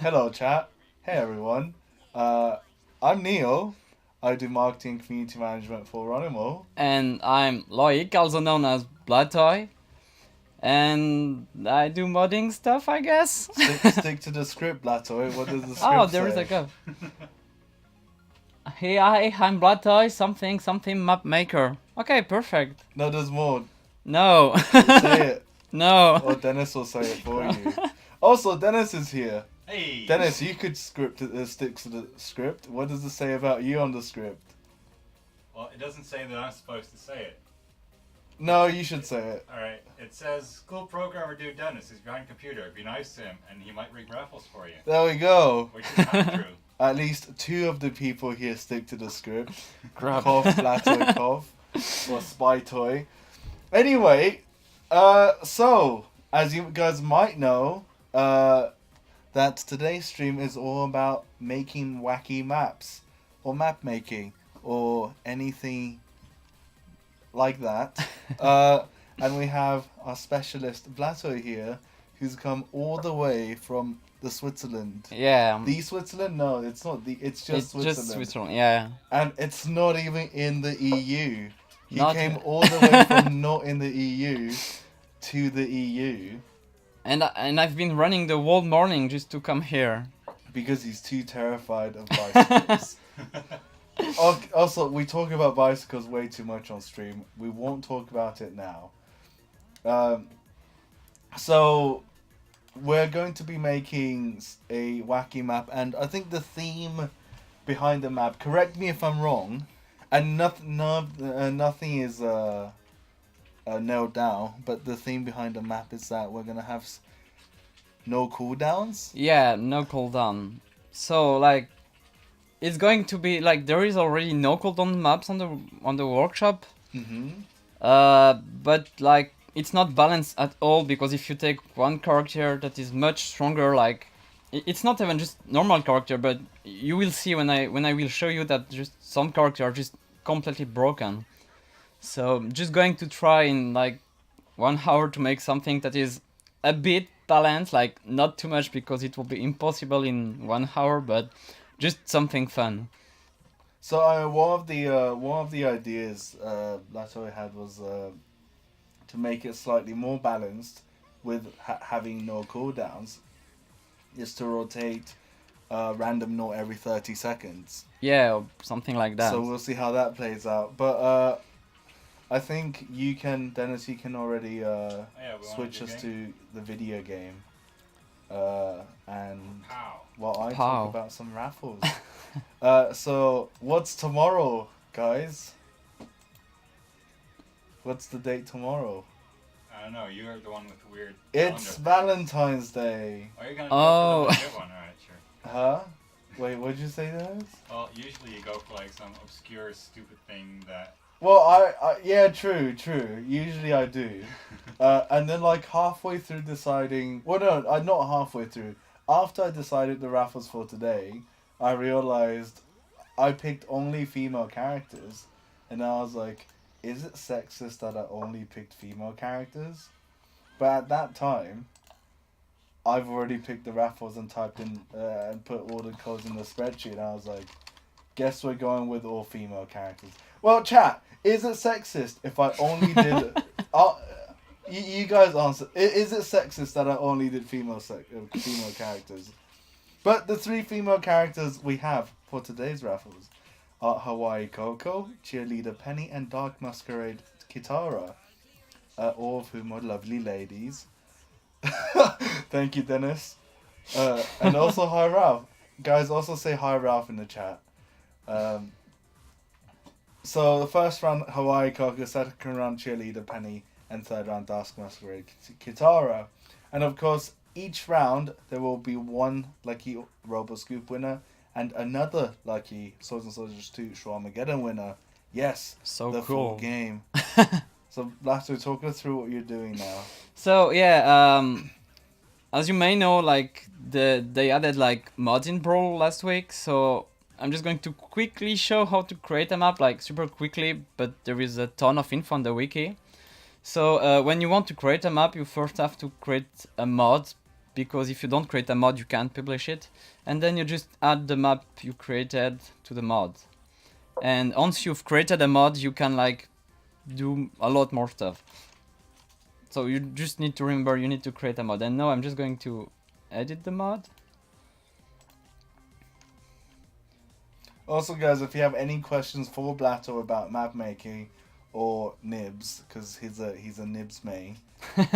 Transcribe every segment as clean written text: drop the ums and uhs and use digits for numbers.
Hello, chat. Hey, everyone. I'm Neil. I do marketing and community management for Ronimo. And I'm Loic, also known as Blatoy. And I do modding stuff, I guess. Stick to the script, Blatoy. What does the script Oh, say? there is a go. Hey, I'm Blatoy, something map maker. Okay, perfect. No, there's more. No. Say it. No. Or Dennis will say it for you. Also, Dennis is here. Hey! Dennis, you could stick to the script. What does it say about you on the script? Well, it doesn't say that I'm supposed to say it. No, you should say it. Alright, it says, cool programmer dude Dennis is behind computer. Be nice to him, and he might rig Raffles for you. There we go. Which is not true. At least 2 of the people here stick to the script. Grab. Cough, Blatoy, cough. Or Spy Toy. Anyway, so, as you guys might know, that today's stream is all about making wacky maps. Or map making. Or anything like that. And we have our specialist Blatoy here, who's come all the way from the Switzerland. Yeah. The Switzerland? No, it's not the. It's just Switzerland. Just Switzerland, yeah. And it's not even in the EU. He Not- came all the way from not in the EU to the EU And I've been running the whole morning just to come here. because he's too terrified of bicycles. Also, we talk about bicycles way too much on stream. We won't talk about it now. So, we're going to be making a wacky map, and I think the theme behind the map, correct me if I'm wrong, and nothing is nailed down, but the theme behind the map is that we're going to have no cooldowns. Yeah, no cooldown. So like, it's going to be like there is already no cooldown maps on the workshop. Mm-hmm. But like it's not balanced at all, because if you take one character that is much stronger, like it's not even just normal character, but you will see when I will show you that just some characters are just completely broken. So I'm just going to try in like 1 hour to make something that is a bit balanced, like not too much because it will be impossible in 1 hour, but just something fun. So one of the ideas Blatoy had was to make it slightly more balanced with having no cooldowns, is to rotate random not every 30 seconds. Yeah, or something like that. So we'll see how that plays out. But I think Dennis, you can already we want switch to do us game? to the video game. And How? while I Pow. talk about some raffles. So what's tomorrow, guys? What's the date tomorrow? I don't know, you're the one with the weird It's calendar. Valentine's Day. Are you gonna Oh. go for the legit one? Alright, sure. Huh? Wait, what'd you say, Dennis? Well, usually you go for like some obscure, stupid thing that... Well, I yeah, true. Usually I do. And then like halfway through deciding, well no, not halfway through. After I decided the raffles for today, I realized I picked only female characters, and I was like, is it sexist that I only picked female characters? But at that time, I've already picked the raffles and typed in and put all the codes in the spreadsheet, and I was like, guess we're going with all female characters. Well, chat, is it sexist if I only did... you guys answer. Is it sexist that I only did female characters? But the 3 female characters we have for today's raffles are Hawaii Coco, Cheerleader Penny, and Dark Masquerade Kitara. All of whom are lovely ladies. Thank you, Dennis. And also hi, Ralph. Guys, also say hi, Ralph, in the chat. So the first round, Hawaii Coco, second round, Cheerleader Penny, and third round, Dark Masquerade Kitara. And of course, each round, there will be one lucky Robo Scoop winner and another lucky Swords and Soldiers 2 Armageddon winner. Yes, So the cool. full game. So, Blaster, talk us through what you're doing now. So yeah, as you may know, like they added like mods in Brawl last week, so I'm just going to quickly show how to create a map, like super quickly, but there is a ton of info on the wiki. So when you want to create a map, you first have to create a mod because if you don't create a mod, you can't publish it. And then you just add the map you created to the mod. And once you've created a mod, you can like do a lot more stuff. So you just need to remember you need to create a mod. And now I'm just going to edit the mod. Also, guys, if you have any questions for Blatoy about map making or Nibs, because he's a Nibs main,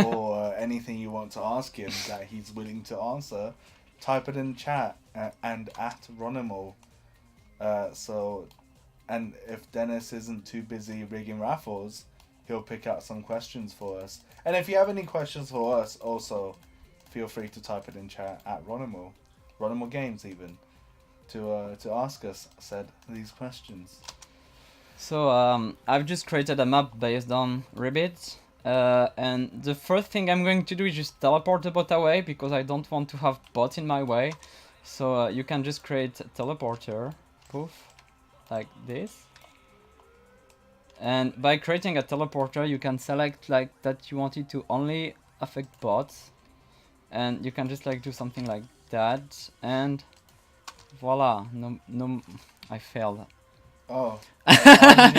or anything you want to ask him that he's willing to answer, type it in chat and at Ronimo. And if Dennis isn't too busy rigging Raffles, he'll pick out some questions for us. And if you have any questions for us, also feel free to type it in chat at Ronimo Games even, to ask us these questions. So I've just created a map based on Ribbit. And the first thing I'm going to do is just teleport the bot away, because I don't want to have bots in my way. So you can just create a teleporter, poof, like this. And by creating a teleporter, you can select like that you want it to only affect bots. And you can just like do something like that, and voila, no, I failed. Oh, you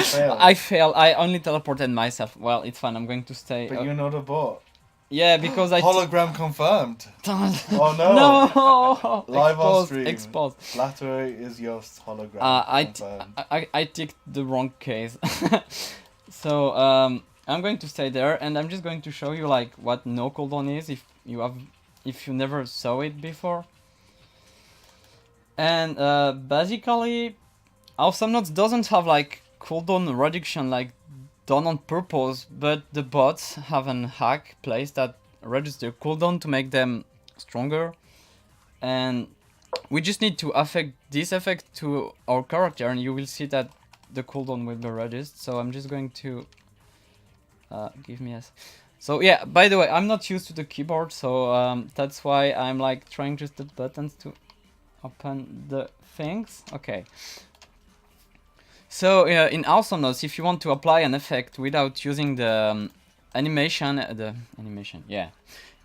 failed. I failed. I only teleported myself. Well, it's fine. I'm going to stay. But you're not a bot. Yeah, because I. Hologram confirmed. Oh no! No! Live on stream. Exposed. Blatoy is your hologram. Confirmed. I ticked the wrong case. So I'm going to stay there, and I'm just going to show you like what no cooldown is if you never saw it before. And basically, Awesomenauts doesn't have like cooldown reduction like done on purpose, but the bots have an hack placed that reduces their cooldown to make them stronger. And we just need to affect this effect to our character, and you will see that the cooldown will be reduced. So I'm just going to give me a. So yeah, by the way, I'm not used to the keyboard, so that's why I'm like trying just the buttons to open the things. Okay. So in Awesomenauts, if you want to apply an effect without using the animation, yeah.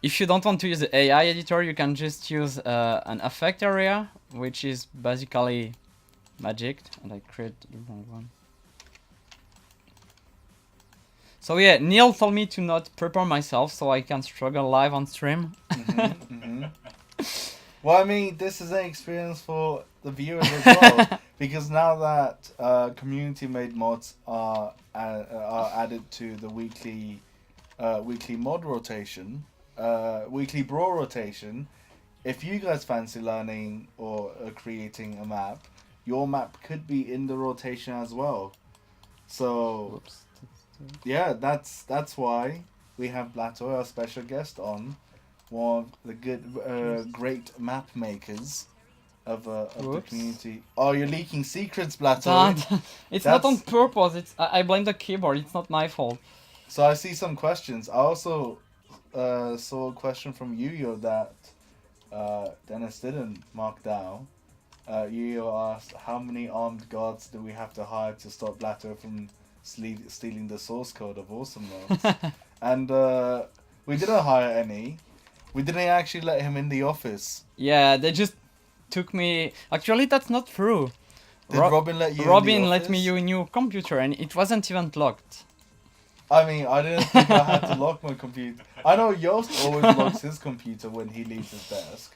If you don't want to use the AI editor, you can just use an effect area, which is basically magic. And I create the wrong one. So yeah, Neil told me to not prepare myself so I can struggle live on stream. Well, I mean, this is an experience for the viewers as well, because now that community-made mods are added to the weekly mod rotation, weekly brawl rotation, if you guys fancy learning or creating a map, your map could be in the rotation as well. So, yeah, that's why we have Blatoy, our special guest, on. One of the great map makers of the community. Oh, you're leaking secrets, Blatoy. It's not on purpose. I blame the keyboard. It's not my fault. So I see some questions. I also saw a question from Yuyo that Dennis didn't mark down. Yuyo asked, how many armed guards do we have to hire to stop Blatoy from stealing the source code of Awesomenauts? And we didn't hire any. We didn't actually let him in the office. Yeah, they just took me. Actually, that's not true. Did Robin let you Robin in the let office? me use a new computer, and it wasn't even locked. I mean, I didn't think I had to lock my computer. I know Yost always locks his computer when he leaves his desk.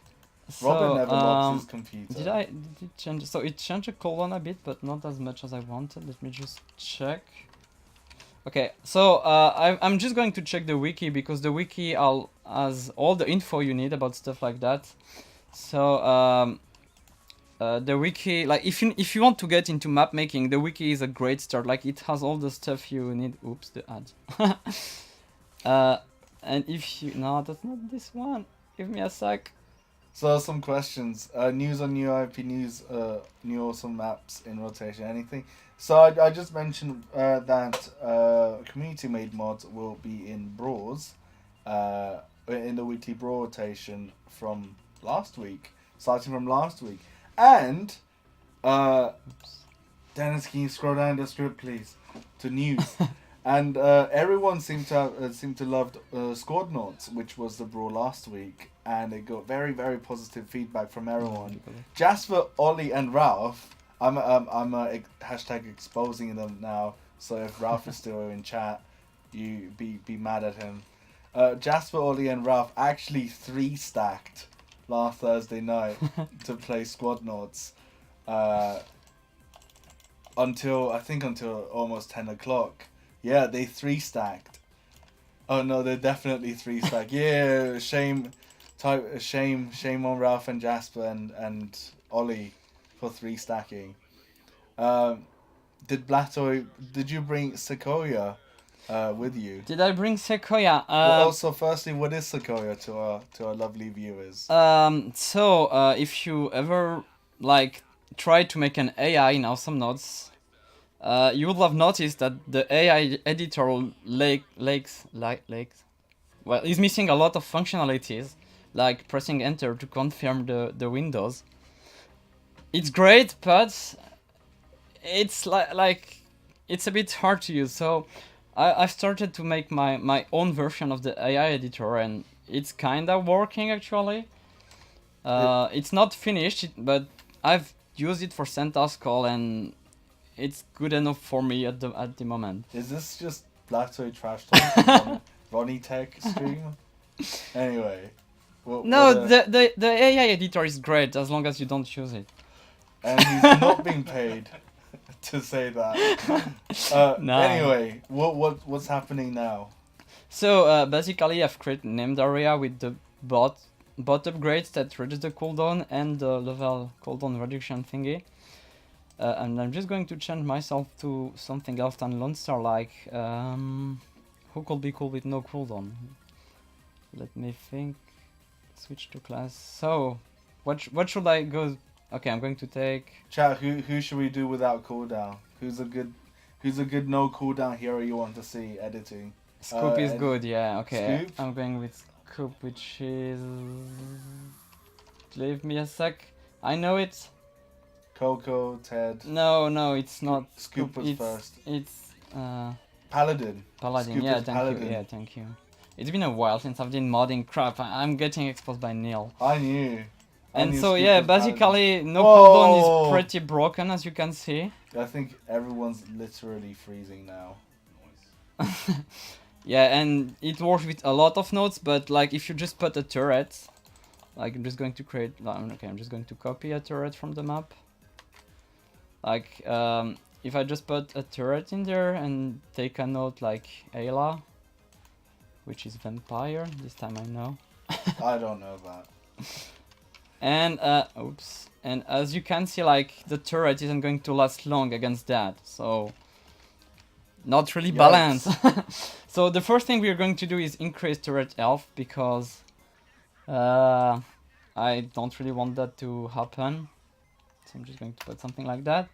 So, Robin never locks his computer. Did it change? So it changed the cooldown a bit, but not as much as I wanted. Let me just check. Okay, so I'm just going to check the wiki, because the wiki has all the info you need about stuff like that. So the wiki, like if you want to get into map making, the wiki is a great start. Like it has all the stuff you need. Oops, the ad. And if you that's not this one. Give me a sec. So some questions. News on new IP news, new awesome maps in rotation, anything. So I just mentioned that community-made mods will be in Brawls, in the weekly Brawl rotation from last week, starting from last week. And, Dennis, can you scroll down the script, please, to news? And everyone seemed to love Squad Nauts, which was the brawl last week, and it got very, very positive feedback from everyone. Jasper, Ollie, and Ralph. I'm hashtag exposing them now. So if Ralph is still in chat, you be mad at him. Jasper, Ollie, and Ralph actually 3-stacked last Thursday night to play Squad Nauts. Until almost 10 o'clock. Yeah, they 3-stacked. Oh no, they're definitely 3-stacked. Yeah, shame on Ralph and Jasper and Ollie for 3-stacking. Did you bring Sequoia with you? Did I bring Sequoia? Well, also, firstly, what is Sequoia to our lovely viewers? So if you ever like try to make an AI in Awesomenauts, you would have noticed that the AI editor is missing a lot of functionalities, like pressing enter to confirm the windows. It's great, but it's like it's a bit hard to use. So I've started to make my own version of the AI editor, and it's kinda working actually. It's not finished, but I've used it for CentOS call, and it's good enough for me at the moment. Is this just Blatoy trash talk? Ronnie Tech stream? Anyway. The AI editor is great as long as you don't use it. And he's not being paid to say that. No. Anyway, what's happening now? So basically I've created a named area with the bot upgrades that reduce the cooldown and the level cooldown reduction thingy. And I'm just going to change myself to something else than Lone Star, like who could be cool with no cooldown? Let me think. Switch to class. So what should I go? Okay, I'm going to take. Chat. Who should we do without cooldown? Who's a good no cooldown hero you want to see editing? Scoop is good. Yeah. Okay. Scoop? I'm going with Scoop, which is. Leave me a sec. I know it. Coco, Ted. No, it's not. Scoop was first. It's Paladin. Paladin. Scoop is Thank Paladin. you. Yeah, thank you. It's been a while since I've been modding. Crap, I'm getting exposed by Niel. I knew. And knew so Scoop yeah, was Paladin. basically no Whoa! cooldown is pretty broken, as you can see. I think everyone's literally freezing now. Yeah, and it works with a lot of nodes, but like if you just put a turret, like I'm just going to create. I'm just going to copy a turret from the map. Like if I just put a turret in there and take a node like Ayla, which is vampire. This time I know. I don't know that. And oops. And as you can see, like the turret isn't going to last long against that, so not really Yikes. balanced. So the first thing we're going to do is increase turret health, because I don't really want that to happen. So I'm just going to put something like that.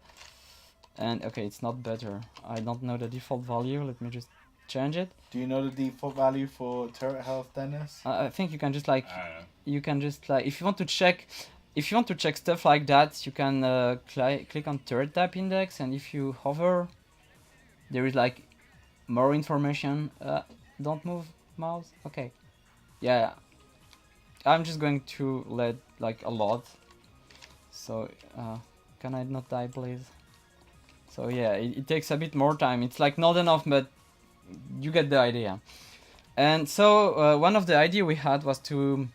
And okay, it's not better. I don't know the default value. Let me just change it. Do you know the default value for turret health, Dennis? I think you can just like I don't know. you can just like if you want to check stuff like that, you can click on turret type index, and if you hover, there is like more information. Don't move mouse. Okay. Yeah. I'm just going to let like a lot. So can I not die, please? So yeah, it takes a bit more time. It's like not enough, but you get the idea. And so one of the idea we had was to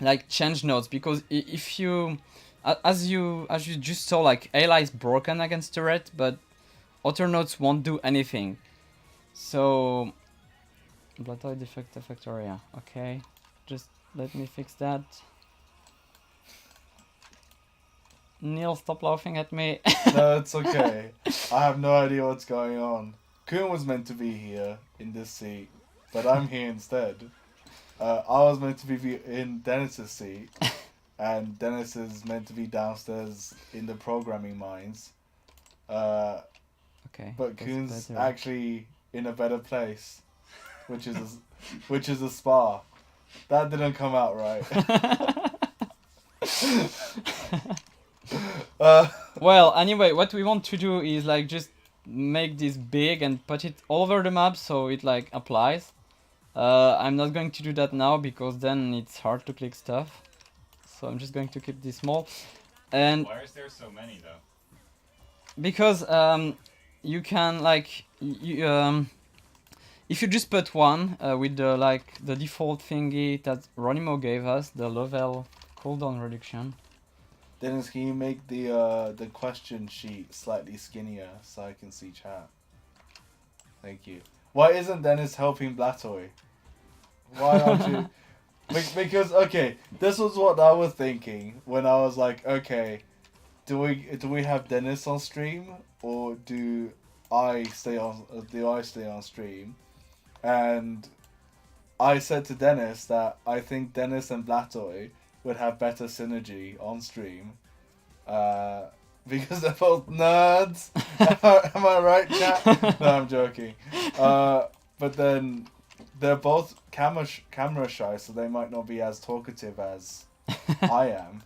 like change nodes, because if you as you just saw, like Ayla is broken against turret, but other nodes won't do anything. So Blatoy defect effect area. Okay, just let me fix that. Neil, stop laughing at me. No, it's okay. I have no idea what's going on. Kuhn was meant to be here in this seat, but I'm here instead. I was meant to be in Dennis's seat, and Dennis is meant to be downstairs in the programming mines. Okay. But that's Kuhn's better. actually in a better place, which is a spa. That didn't come out right. Well, anyway, what we want to do is like just make this big and put it all over the map so it like applies. I'm not going to do that now because then it's hard to click stuff. So I'm just going to keep this small. And Why is there so many though? because you can like if you just put one with the like the default thingy that Ronimo gave us, the level cooldown reduction. Dennis, can you make the question sheet slightly skinnier so I can see chat? Thank you. Why isn't Dennis helping Blatoy? Why aren't you? Because okay, this was what I was thinking when I was like, okay, do we have Dennis on stream or do I stay on stream? And I said to Dennis that I think Dennis and Blatoy would have better synergy on stream, because they're both nerds. Am I right, chat? No, I'm joking. But then they're both camera shy, so they might not be as talkative as I am.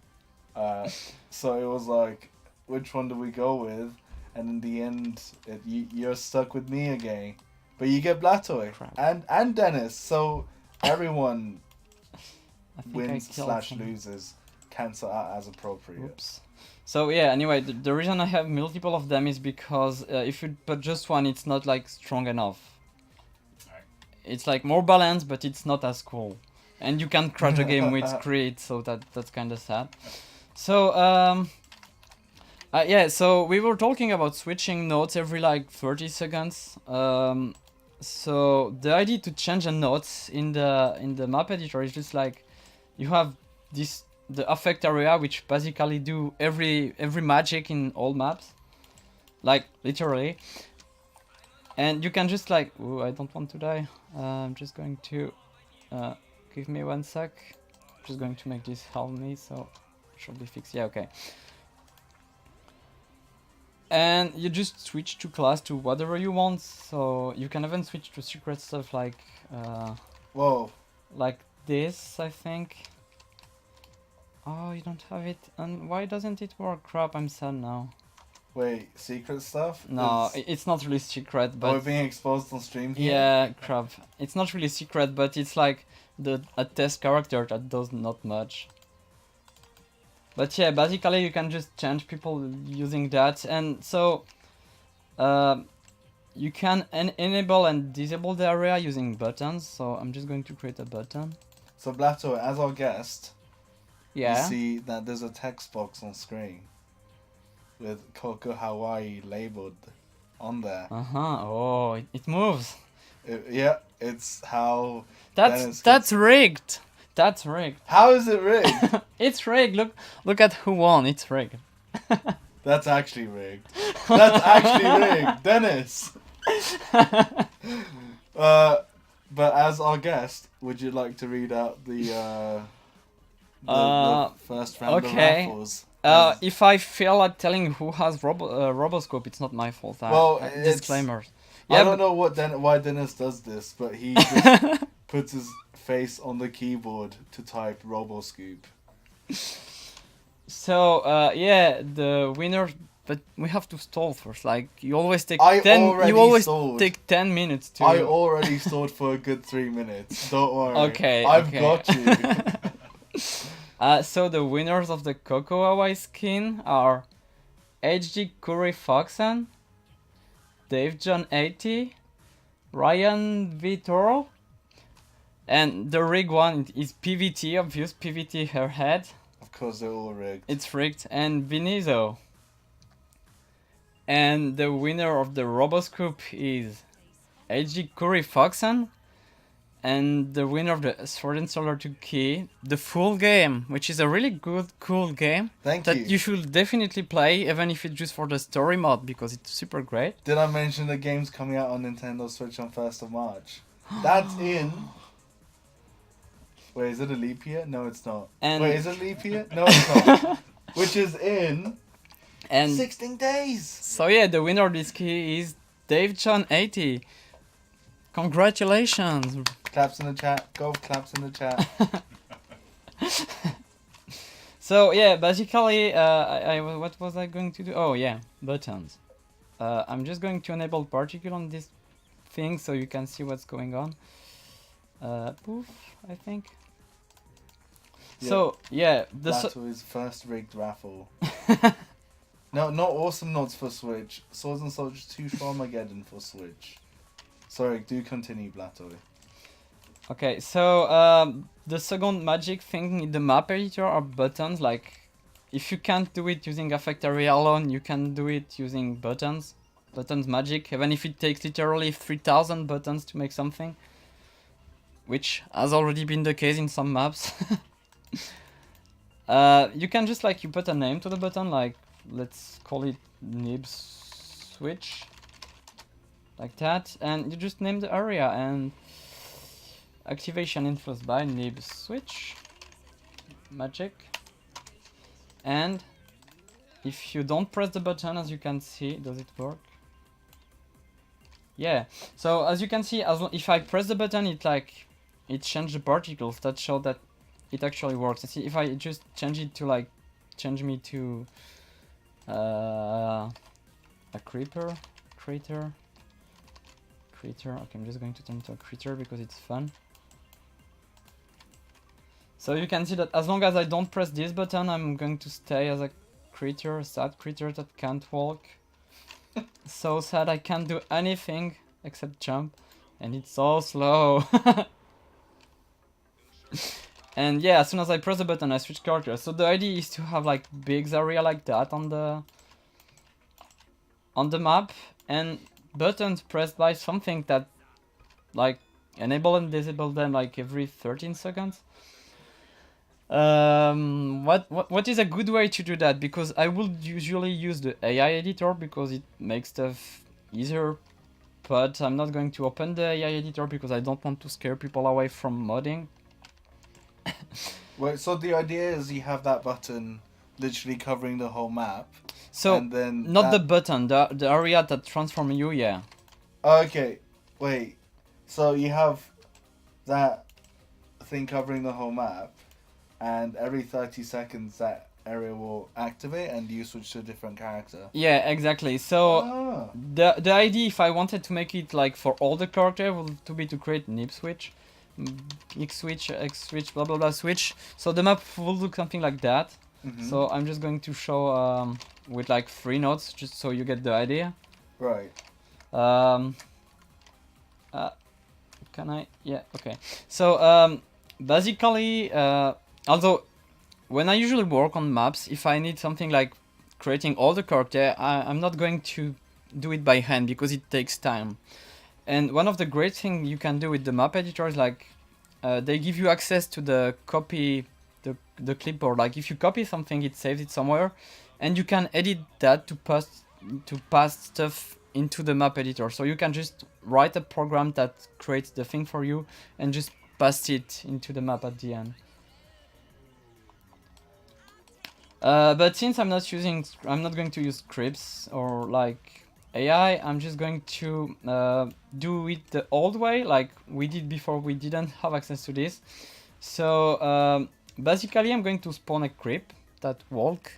So it was like, which one do we go with? And in the end, you're stuck with me again. But you get Blatoy and Dennis, so everyone wins / loses, cancel out as appropriate. Oops. So yeah, anyway, the reason I have multiple of them is because if you put just one, it's not like strong enough. It's like more balanced, but it's not as cool. And you can crash a game with Create, so that's kind of sad. So yeah, so we were talking about switching notes every like 30 seconds. So the idea to change a note in the map editor is just like you have the affect area, which basically do every magic in all maps, like literally. And you can just like, ooh, I don't want to die. I'm just going to give me 1 sec. Just going to make this help me, so it should be fixed. Yeah, okay. And you just switch to class to whatever you want. So you can even switch to secret stuff like whoa, like this, I think. Oh, you don't have it. And why doesn't it work? Crap, I'm sad now. Wait, secret stuff? No, it's not really secret, but we're being exposed on stream here? Yeah, crap. It's not really secret, but it's like a test character that does not much. But yeah, basically you can just change people using that, and so you can enable and disable the area using buttons. So I'm just going to create a button. So Blatoy, as our guest, yeah, you see that there's a text box on screen with Coco Hawaii labeled on there. Oh, it moves. Yeah, it's how. That's rigged. That's rigged. How is it rigged? It's rigged. Look at who won. It's rigged. That's actually rigged. That's actually rigged, Dennis. But as our guest, would you like to read out the first round of Raffles? If I fail at telling who has Roboscope, it's not my fault. Well, disclaimers. Yeah, I don't know why Dennis does this, but he just puts his face on the keyboard to type Roboscoop. So yeah, the winner. But we have to stall first. Like you always take take 10 minutes to. I already stalled for a good 3 minutes. Don't worry. Okay. I've got you. So the winners of the Coco Hawaii skin are HG Curry Foxen, Dave John 80, Ryan Vitor, and the rig one is PVT, obvious PVT Hairhead. Of course, they're all rigged. It's rigged, and Vinizo. And the winner of the Roboscoop is HG Curry Foxen. And the winner of the Sword and Solar 2 Key, the full game, which is a really good, cool game. Thank that you. You should definitely play, even if it's just for the story mode, because it's super great. Did I mention the game's coming out on Nintendo Switch on 1st of March? That's in... Wait, is it a leap year? No, it's not. Wait, is it a leap year? No, it's not. Which is in... 16 days! So yeah, the winner of this key is Dave John 80. Congratulations! Claps in the chat. Go claps in the chat. So yeah, basically, what was I going to do? Oh yeah, buttons. I'm just going to enable particle on this thing so you can see what's going on. Poof, I think. Yeah. So yeah, Blatoy's first rigged raffle. No, not Awesomenauts for Switch. Swords and Soldiers 2 Armageddon for Switch. Sorry, do continue, Blatoy. Okay, so the second magic thing in the map editor are buttons. Like, if you can't do it using affect area alone, you can do it using buttons. Buttons magic, even if it takes literally 3000 buttons to make something. Which has already been the case in some maps. You can just like, you put a name to the button, like, let's call it nib switch. Like that, and you just name the area, and activation influenced by nib switch magic. And if you don't press the button, as you can see, does it work? Yeah, so as you can see, if I press the button, it changed the particles that show that it actually works. And see, if I just change it to like, change me to a crater. Okay, I'm just going to turn to a crater because it's fun. So you can see that as long as I don't press this button, I'm going to stay as a creature, sad creature that can't walk. So sad, I can't do anything except jump, and it's so slow. And yeah, as soon as I press the button, I switch characters. So the idea is to have like big area like that on the map, and buttons pressed by something that like enable and disable them like every 13 seconds. What is a good way to do that? Because I would usually use the AI editor because it makes stuff easier, but I'm not going to open the AI editor because I don't want to scare people away from modding. Wait, so the idea is you have that button literally covering the whole map. So and then not the button, the area that transforms you, yeah. Okay, wait. So you have that thing covering the whole map, and every 30 seconds that area will activate and you switch to a different character. Yeah, exactly. So the idea, if I wanted to make it like for all the characters, would to be to create nib switch, X switch, X switch, blah blah blah switch. So the map will look something like that. Mm-hmm. So I'm just going to show with like 3 nodes, just so you get the idea. Right. Can I? Yeah. Okay. So basically, although when I usually work on maps, if I need something like creating all the character, I'm not going to do it by hand because it takes time. And one of the great things you can do with the map editor is like they give you access to the copy, the clipboard. Like if you copy something, it saves it somewhere, and you can edit that to pass stuff into the map editor. So you can just write a program that creates the thing for you and just pass it into the map at the end. But since I'm not going to use scripts or like AI, I'm just going to do it the old way, like we did before we didn't have access to this. So basically I'm going to spawn a creep that walk,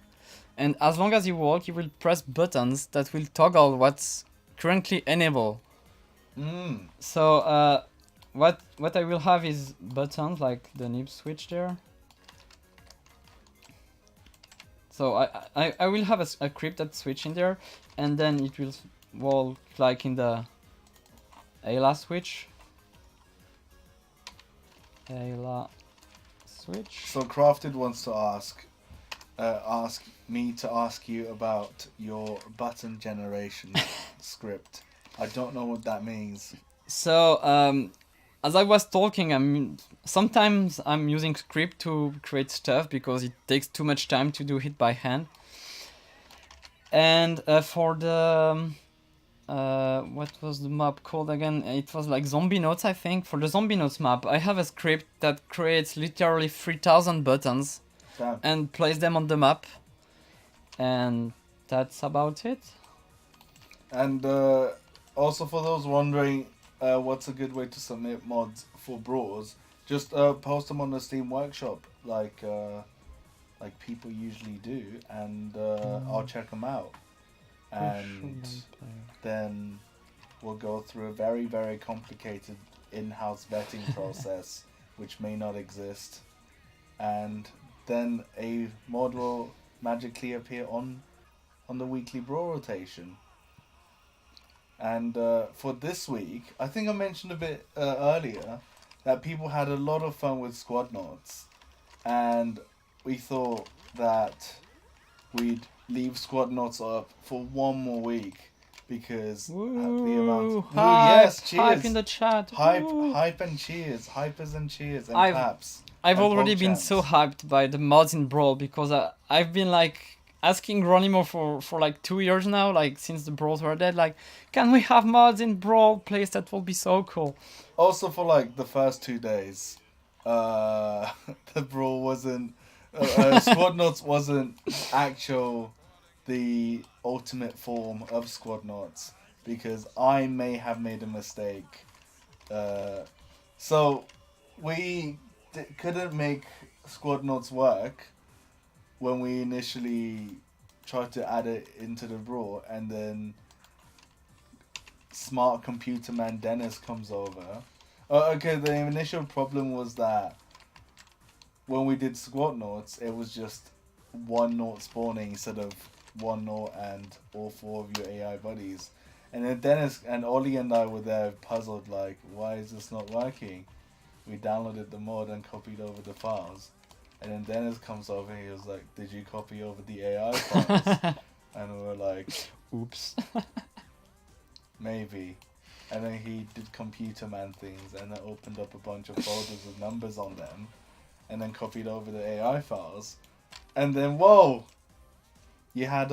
and as long as you walk, you will press buttons that will toggle what's currently enabled. So what I will have is buttons like the nib switch there. So I will have a creep that switch in there, and then it will walk like in the Ayla switch. Ayla switch. So Crafted wants to ask me to ask you about your button generation script. I don't know what that means. So as I was talking, sometimes I'm using script to create stuff because it takes too much time to do it by hand. And for the what was the map called again? It was like Zombie-Nauts, I think. For the Zombie-Nauts map, I have a script that creates literally 3000 buttons. Damn. And place them on the map. And that's about it. And also for those wondering what's a good way to submit mods for brawls, just post them on the Steam Workshop like people usually do, and I'll check them out. and then we'll go through a very, very complicated in-house vetting process, which may not exist, and then a mod will magically appear on the weekly brawl rotation. And for this week, I think I mentioned a bit earlier that people had a lot of fun with Squadnauts, and we thought that we'd leave Squadnauts up for one more week because the amount. Hype, Yes, cheers. hype in the chat. Hype and cheers, hypers and cheers and claps. I've and already pop been chants. so hyped by the mods in Brawl because I've been like asking Ronimo for like 2 years now, like since the Brawls were dead, like, can we have mods in Brawl, please? That will be so cool. Also for like the first 2 days, the brawl wasn't. Squadnauts wasn't the ultimate form of Squadnauts because I may have made a mistake. So we couldn't make Squadnauts work when we initially tried to add it into the brawl, and then smart computer man Dennis comes over. Okay, the initial problem was that when we did Squadnauts, it was just one Naut spawning instead of one Naut and all 4 of your AI buddies. And then Dennis and Ollie and I were there puzzled, like, why is this not working? We downloaded the mod and copied over the files. And then Dennis comes over and he was like, did you copy over the AI files? And we were like, Oops. maybe. And then he did computer man things and then opened up a bunch of folders with numbers on them and then copied over the AI files. And then, whoa! You had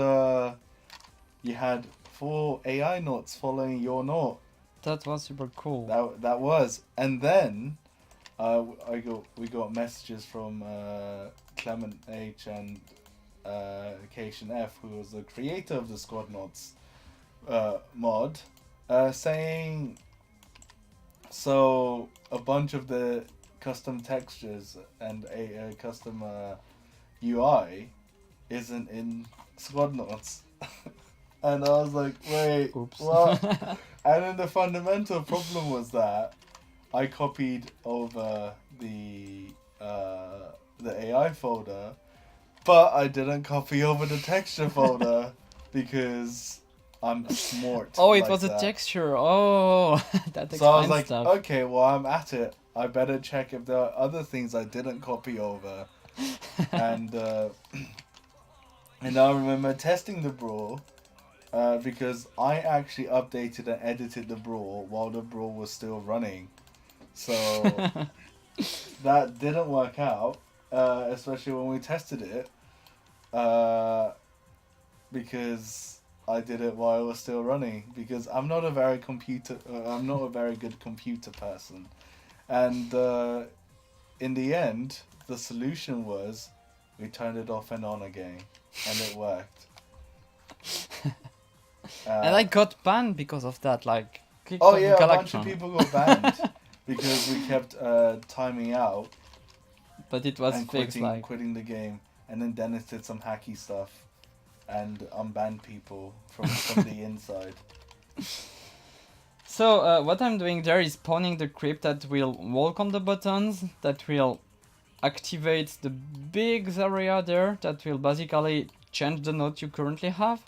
4 AI Nauts following your Naut. That was super cool. That was. And then we got messages from Clement H and Cation F, who was the creator of the Squadnauts mod, saying so a bunch of the custom textures and a custom UI isn't in Squadnauts. And I was like, wait, Oops. what? And then the fundamental problem was that I copied over the AI folder, but I didn't copy over the texture folder because I'm smart. Oh, it like was a that. texture. Oh, that explains So I was like, stuff. okay, well, I'm at it. I better check if there are other things I didn't copy over. And I remember testing the brawl because I actually updated and edited the brawl while the brawl was still running. So that didn't work out, especially when we tested it, because I did it while it was still running. Because I'm not a very good computer person, and in the end, the solution was we turned it off and on again, and it worked. And I got banned because of that, like, kicked Oh off yeah, a Galactron. bunch of people got banned because we kept timing out But it was and fixed, like... quitting the game, and then Dennis did some hacky stuff and unbanned people from the inside. So, what I'm doing there is spawning the crypt that will walk on the buttons, that will activate the big area there, that will basically change the node you currently have.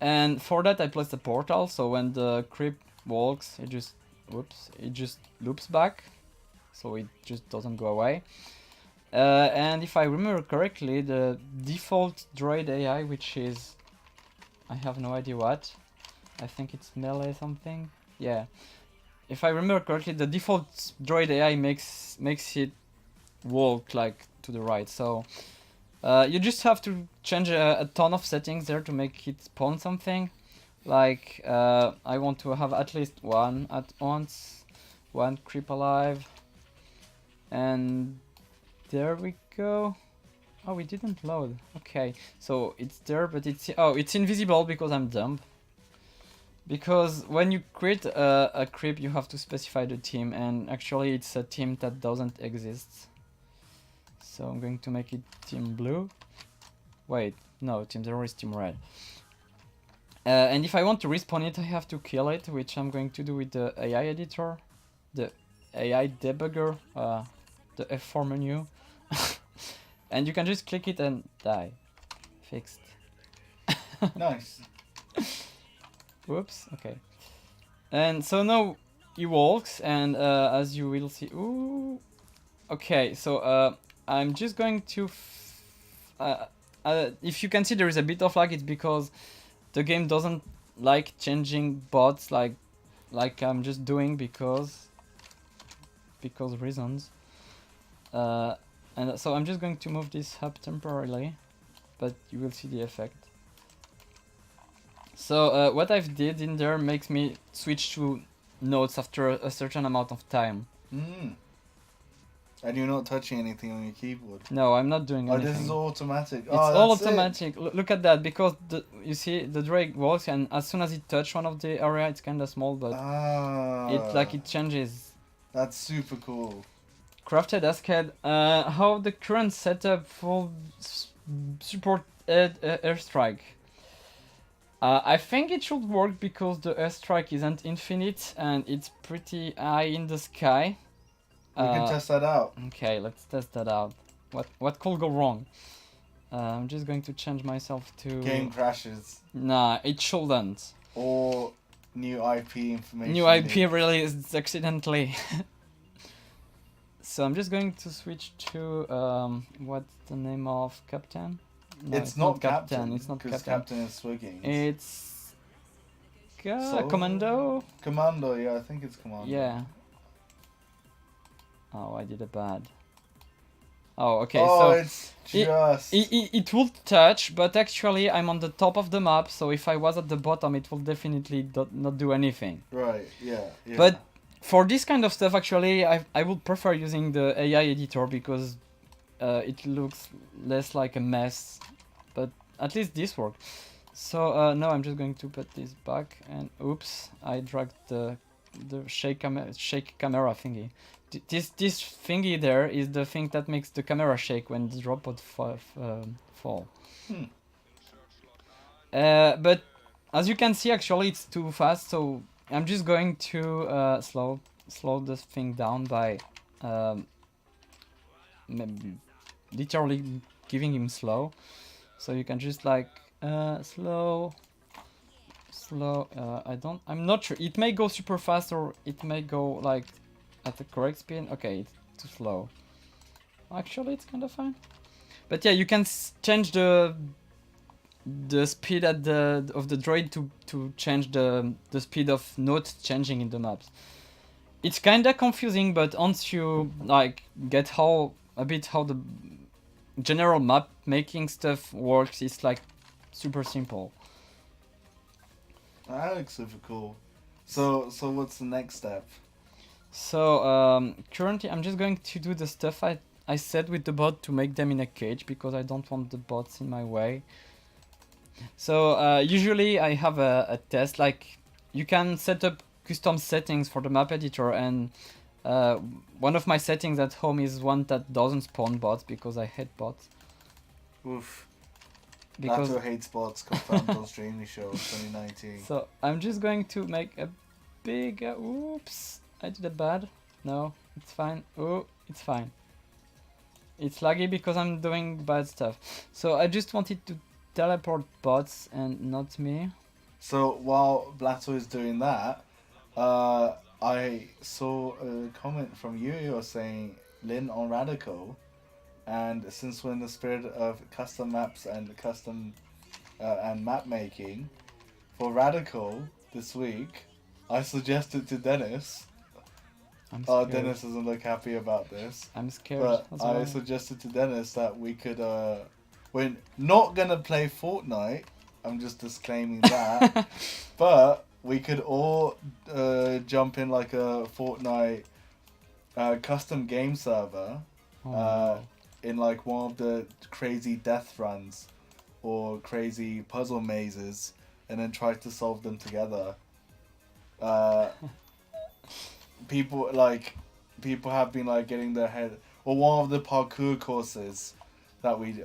And for that I placed a portal, so when the crypt walks, it just loops back, so it just doesn't go away. And if I remember correctly, the default droid AI, which is, I have no idea what, I think it's melee something, yeah. If I remember correctly, the default droid AI makes it walk like to the right, so you just have to change a ton of settings there to make it spawn something. Like, I want to have at least one at once, one creep alive, and there we go. Oh, we didn't load. Okay, so it's there, but it's invisible because I'm dumb. Because when you create a creep, you have to specify the team, and actually it's a team that doesn't exist. So I'm going to make it team blue. Wait, no, team 0 is team red. And if I want to respawn it, I have to kill it, which I'm going to do with the AI editor, the AI debugger, the F4 menu. And you can just click it and die. Fixed. Nice. Whoops, okay. And so now he walks, and as you will see, ooh. Okay, so I'm just going to. If you can see, there is a bit of lag. It's because the game doesn't like changing bots like I'm just doing because reasons. And so I'm just going to move this up temporarily, but you will see the effect. So what I've did in there makes me switch to Nauts after a certain amount of time. And you're not touching anything on your keyboard. No, I'm not doing anything. Oh, this is all automatic. It's all automatic. Look at that, because you see the Drake walks, and as soon as it touches one of the area, it's kind of small, but it changes. That's super cool. Crafted Asked, how the current setup will support airstrike. I think it should work because the airstrike isn't infinite and it's pretty high in the sky. We can test that out. Okay, let's test that out. What could go wrong? I'm just going to change myself to... Game crashes. Nah, it shouldn't. Or new IP information. New IP released accidentally. So I'm just going to switch to... what's the name of Captain? No, it's not Captain. It's not Captain. Captain is Swigging. It's... Commando? Commando, yeah, I think it's Commando. Yeah. Oh, I did a bad. Oh, okay, oh, so... it's just... It will touch, but actually I'm on the top of the map, so if I was at the bottom, it will definitely not do anything. Right, yeah. But for this kind of stuff, actually, I would prefer using the AI editor, because it looks less like a mess, but at least this worked. So now I'm just going to put this back, and oops, I dragged the shake camera thingy. This thingy there is the thing that makes the camera shake when the drop would fall. But as you can see, actually it's too fast, so I'm just going to slow this thing down by literally giving him slow. So you can just like slow. I'm not sure. It may go super fast or it may go like at the correct speed. Okay, it's too slow. Actually, it's kind of fine. But yeah, you can change the speed of the droid to change the speed of notes changing in the maps. It's kind of confusing, but once you like get how the general map making stuff works, it's like super simple. That looks super cool. So what's the next step? So currently I'm just going to do the stuff I said with the bot to make them in a cage, because I don't want the bots in my way. So usually I have a test, like you can set up custom settings for the map editor, and one of my settings at home is one that doesn't spawn bots, because I hate bots. Oof. Because Blatoy hates bots, confirmed on Streamisho 2019. So I'm just going to make a big... oops, I did it bad. No, it's fine. Oh, it's fine. It's laggy because I'm doing bad stuff. So I just wanted to teleport bots and not me. So while Blatoy is doing that, I saw a comment from you saying Lin on Radical. And since we're in the spirit of custom maps and custom and map making, for Radical this week, I suggested to Dennis. Dennis doesn't look happy about this. I'm scared. But I suggested to Dennis that we could. We're not gonna play Fortnite. I'm just disclaiming that. But we could all jump in like a Fortnite custom game server. In like one of the crazy death runs or crazy puzzle mazes, and then try to solve them together. People have been like getting their head, or one of the parkour courses that we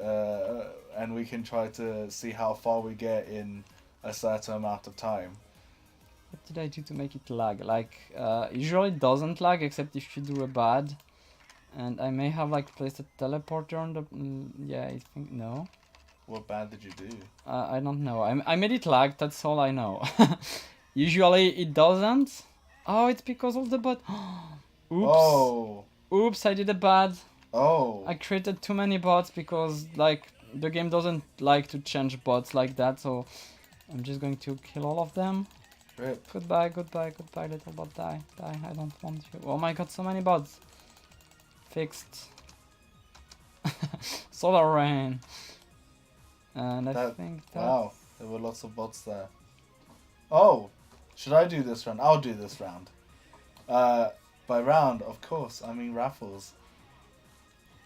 and we can try to see how far we get in a certain amount of time. What did I do to make it lag? Like, usually it doesn't lag except if you do a bad. And I may have like placed a teleporter on the... yeah, I think... no. What bad did you do? I don't know. I made it lag, that's all I know. Usually it doesn't. Oh, it's because of the bot. Oops. Oh. Oops, I did a bad. Oh. I created too many bots because like the game doesn't like to change bots like that, so I'm just going to kill all of them. Rip. Goodbye, goodbye, goodbye, little bot, die, die, I don't want you. Oh my god, so many bots. Fixed. Solar rain. And I think that... Wow, there were lots of bots there. Oh, should I do this round? I'll do this round. By round, of course, I mean Raffles.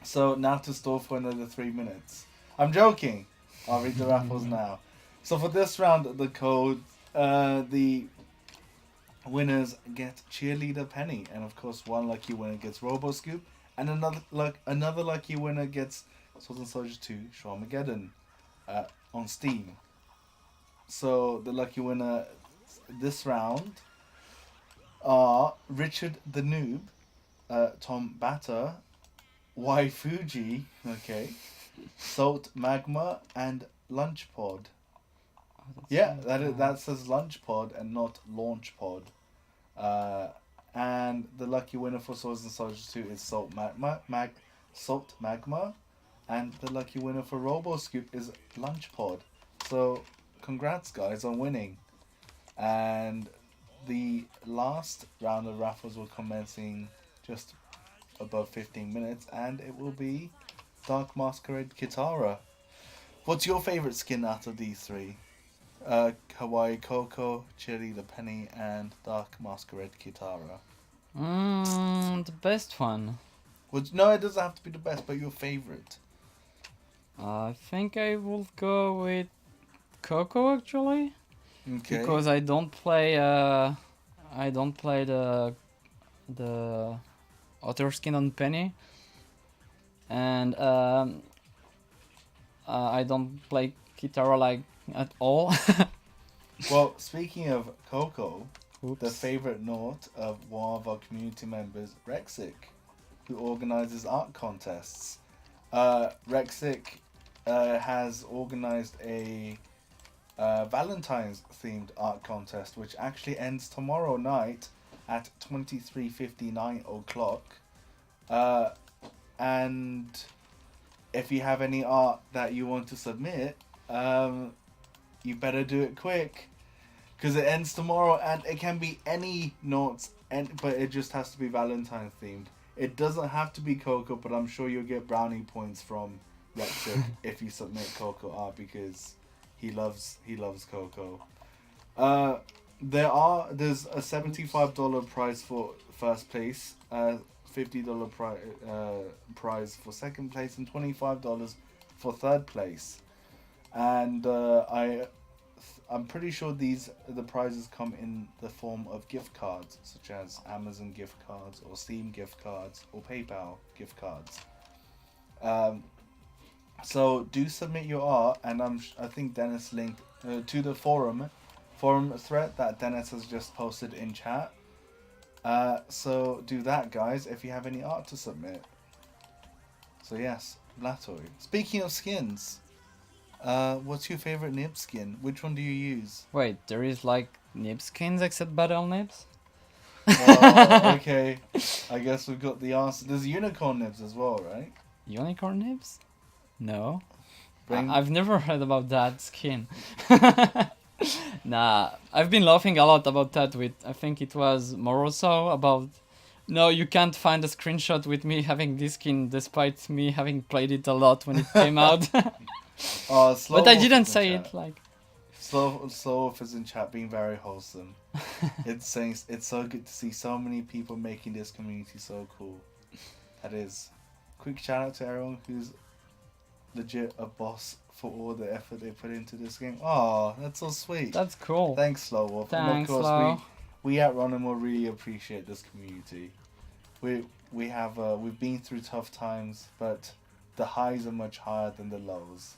So now to store for another 3 minutes. I'm joking. I'll read the Raffles now. So for this round, the code, the winners get Cheerleader Penny, and of course one lucky winner gets Robo Scoop, and another lucky winner gets Swords and Soldiers 2 Shawmageddon on Steam. So the lucky winner this round are Richard the Noob, Tom Batter, Y Fuji, okay, Salt Magma, and Lunch Pod. Yeah, that says Lunch Pod and not Launch Pod. And the lucky winner for Swords and Soldiers 2 is Salt Magma, and the lucky winner for Robo Scoop is Lunch Pod. So congrats guys on winning. And the last round of raffles will commence in just above 15 minutes, and it will be Dark Masquerade Kitara. What's your favorite skin out of these three? Kawaii Coco, Cheerleader Penny, and Dark Masquerade Kitara. The best one. No, it doesn't have to be the best, but your favorite. I think I will go with Coco actually. Okay. Because I don't play the other skin on Penny, and I don't play Kitara like at all. Well, speaking of Coco, Oops. the favorite Naut of one of our community members, Rexic, who organizes art contests. Rexic has organized a Valentine's themed art contest, which actually ends tomorrow night at 23:59 o'clock. And if you have any art that you want to submit, you better do it quick, because it ends tomorrow, and it can be any Nauts, but it just has to be Valentine themed. It doesn't have to be Coco, but I'm sure you'll get brownie points from Rexic if you submit Coco art, because he loves Coco. There's a $75 prize for first place, $50 prize for second place, and $25 for third place. And I'm pretty sure the prizes come in the form of gift cards, such as Amazon gift cards or Steam gift cards or PayPal gift cards. So do submit your art, and I think Dennis linked to the forum thread that Dennis has just posted in chat. So do that, guys, if you have any art to submit. So yes, Blatoy. Speaking of skins, what's your favorite nib skin? Which one do you use? Wait, there is like nib skins except battle nibs? Okay, I guess we've got the answer. There's unicorn nibs as well, right? Unicorn nibs? No. Bring- I've never heard about that skin. Nah, I've been laughing a lot about that with, I think it was Moroso, about, no, you can't find a screenshot with me having this skin despite me having played it a lot when it came out. But I didn't say it like... Slow is in chat being very wholesome. It's saying it's so good to see so many people making this community so cool. That is. Quick shout out to everyone who's legit a boss for all the effort they put into this game. Oh, that's so sweet. That's cool. Thanks, Slow Wolf. Thanks, and of course, Slow. we at Ronimo really appreciate this community. We've been through tough times, but the highs are much higher than the lows.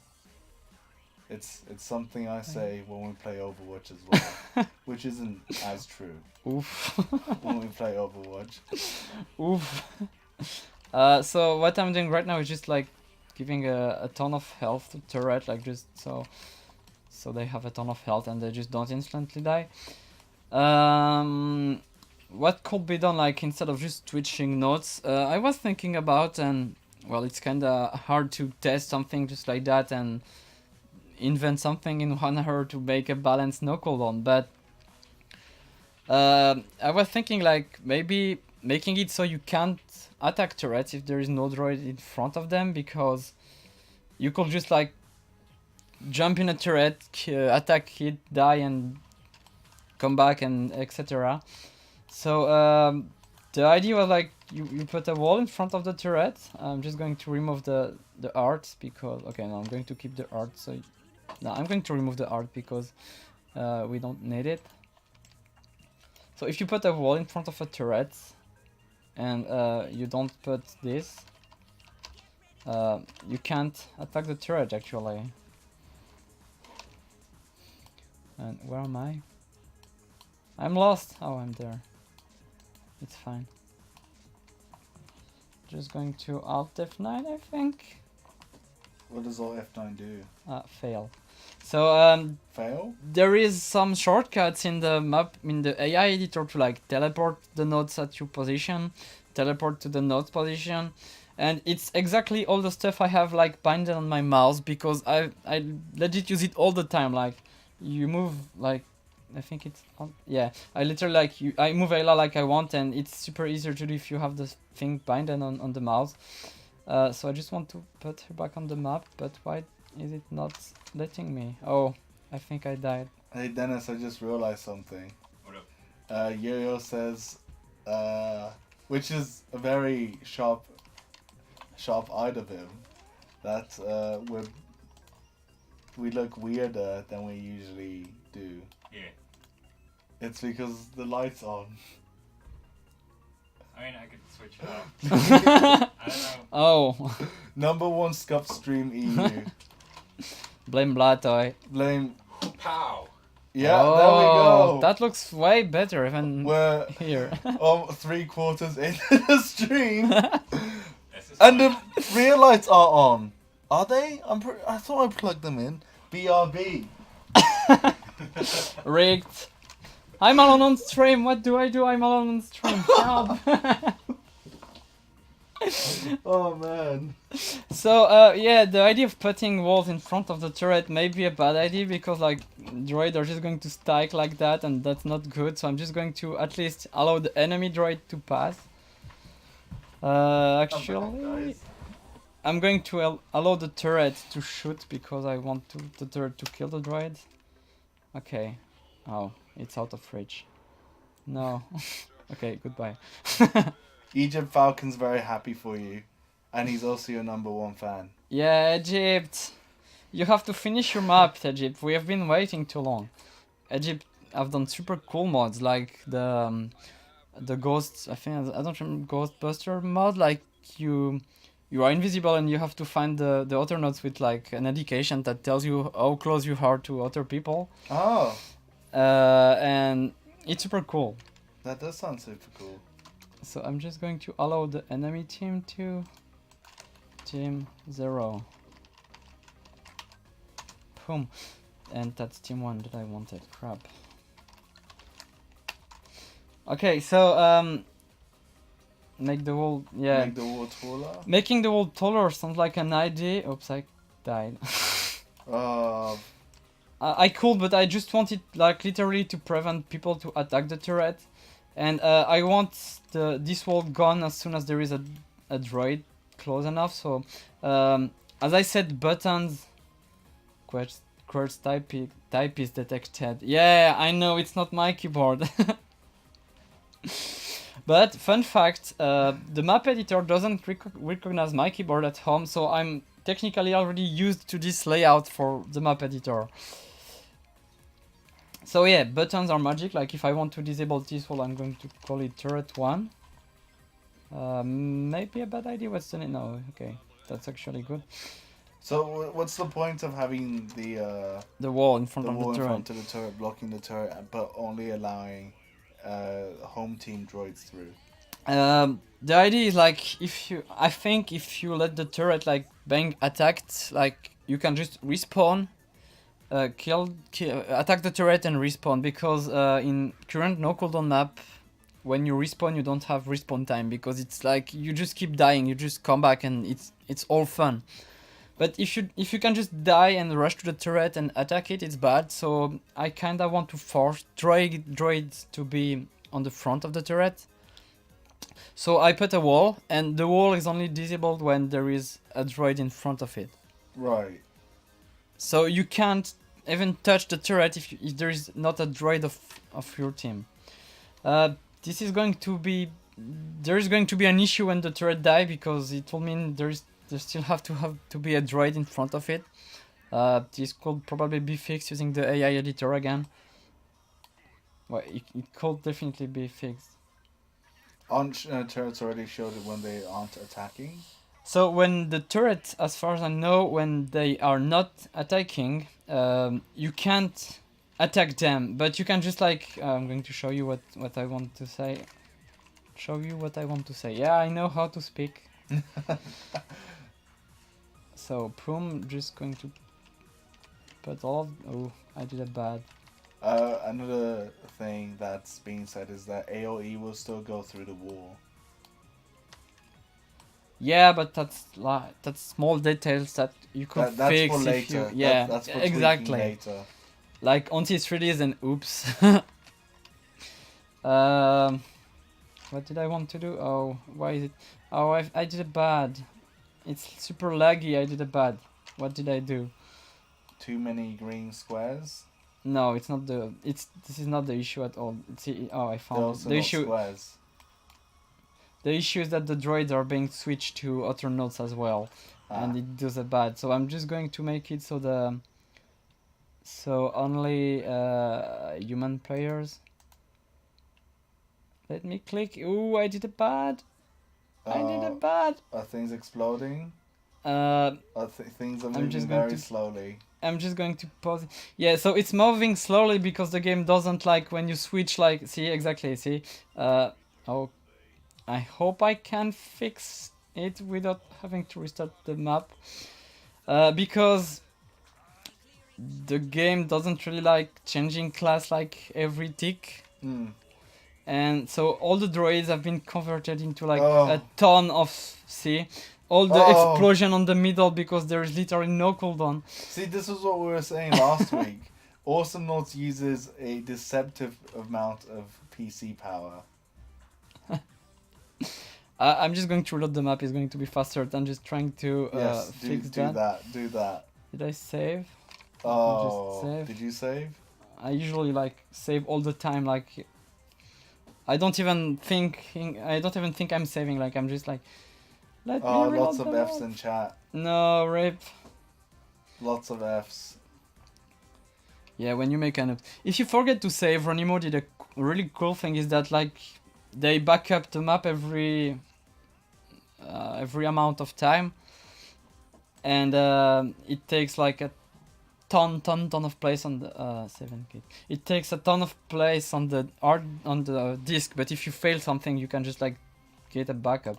It's something I say when we play Overwatch as well, which isn't as true Oof. when we play Overwatch. Oof. So what I'm doing right now is just like giving a ton of health to turret, like just so they have a ton of health and they just don't instantly die. What could be done, like instead of just switching nodes, I was thinking about, and well, it's kinda hard to test something just like that and invent something in 1 hour to make a balanced no cooldown, but I was thinking like maybe making it so you can't attack turrets if there is no droid in front of them, because you could just like jump in a turret, attack, hit, die, and come back, and etc. So the idea was like you put a wall in front of the turret. I'm just going to remove the art because okay, no, I'm going to keep the art. So no, I'm going to remove the art because we don't need it. So if you put a wall in front of a turret and you don't put this, you can't attack the turret actually. And where am I? I'm lost. Oh, I'm there. It's fine. Just going to Alt F9, I think. What does all F9 do? Fail. So Fail? there is some shortcuts in the map, in the AI editor, to like teleport the nodes at your position, teleport to the nodes position, and it's exactly all the stuff I have like binded on my mouse because I legit use it all the time. Like you move like I think it's yeah, I literally like I move Ayla like I want, and it's super easier to do if you have the thing binded on the mouse. So I just want to put her back on the map, but why is it not letting me? Oh, I think I died. Hey Dennis, I just realized something. What up? Yo-Yo says, which is a very sharp eye of him, that we look weirder than we usually do. Yeah. It's because the light's on. I mean, I could switch it off. I don't know. Oh, #1 scuffed stream EU. blame Blatoy. Blame. Pow! Yeah, Oh, there we go. that looks way better even We're here. 3/4 into the stream, This is and fine. the rear lights are on. Are they? I thought I plugged them in. BRB. Rigged. I'm alone on stream. What do? I'm alone on stream. Help. Oh man. So yeah, the idea of putting walls in front of the turret may be a bad idea because like droid are just going to stack like that, and that's not good. So I'm just going to at least allow the enemy droid to pass. Actually, I'm going to allow the turret to shoot because I want the turret to kill the droid. Okay. Oh, it's out of reach. No. Okay, goodbye. Egypt Falcon's very happy for you, and he's also your #1 fan. Yeah, Egypt. You have to finish your map, Egypt. We have been waiting too long. Egypt have done super cool mods like the ghost. I think I don't remember Ghostbuster mod. Like you are invisible and you have to find the other nodes with like an indication that tells you how close you are to other people. Oh, And it's super cool. that does sound super cool. So I'm just going to allow the enemy team to team 0. Boom. And that's team 1 that I wanted. Crap. Okay, so make the wall, yeah. Make the wall taller. Making the wall taller sounds like an idea. Oops, I died. I could, but I just want it like literally to prevent people to attack the turret, and I want this wall gone as soon as there is a droid close enough. So as I said, buttons. Quartz type is detected. Yeah, I know it's not my keyboard. But fun fact, the map editor doesn't recognize my keyboard at home, so I'm technically already used to this layout for the map editor. So yeah, buttons are magic. Like if I want to disable this wall, I'm going to call it turret 1. Maybe a bad idea. What's the name? No, okay, that's actually good. So what's the point of having The wall in front the of wall the in turret. front of the turret, blocking the turret, but only allowing home team droids through? The idea is like I think if you let the turret like being attacked, like you can just respawn, attack the turret and respawn, because in current no cooldown map, when you respawn you don't have respawn time, because it's like you just keep dying, you just come back and it's all fun. But if you can just die and rush to the turret and attack it, it's bad. So I kinda want to force droids to be on the front of the turret. So I put a wall, and the wall is only disabled when there is a droid in front of it. Right. So you can't even touch the turret if there is not a droid of your team. This is going to be... There is going to be an issue when the turret die, because it will mean there still have to be a droid in front of it. This could probably be fixed using the AI editor again. Well, it could definitely be fixed. Aren't turrets already showed it when they aren't attacking? So when the turret, as far as I know, when they are not attacking, you can't attack them, but you can just like... I'm going to show you what I want to say. Show you what I want to say. Yeah, I know how to speak. So Prum just going to put all of... Oh, I did it bad. Another thing that's being said is that AoE will still go through the wall. Yeah, but that's small details that you could That's fix for if later. you... Yeah, that's for exactly. later. Like once it's released and oops. What did I want to do? Oh, why is it? Oh, I did it bad. It's super laggy. I did it bad. What did I do? Too many green squares. No, it's not the... This is not the issue at all. Oh, I They're found it. also The not issue... squares. The issue is that the droids are being switched to other nodes as well, and it does it bad. So I'm just going to make it so only human players. Let me click. Ooh, I did it bad. I did it bad. Are things exploding? Things are I'm just moving going very to- slowly. I'm just going to pause it. Yeah, so it's moving slowly because the game doesn't like when you switch, like, see, exactly, see? Oh, I hope I can fix it without having to restart the map. Because the game doesn't really like changing class like every tick. And so all the droids have been converted into like a ton of, see? All the explosion on the middle because there is literally no cooldown. See, this is what we were saying last week. Awesomenauts uses a deceptive amount of PC power. I'm just going to reload the map. It's going to be faster than just trying to Yes, fix do that. Do that. Did I save? Oh, Just save. did you save? I usually like save all the time. Like I don't even think I'm saving. Like I'm just like, let me reload Lots of the F's map. in chat. No, rip. Lots of F's. Yeah, when you make an... If you forget to save, Ronimo did a really cool thing, is that like they back up the map every amount of time, and it takes like a ton of place on the 7K. It takes a ton of place on the disk, but if you fail something, you can just like get a backup.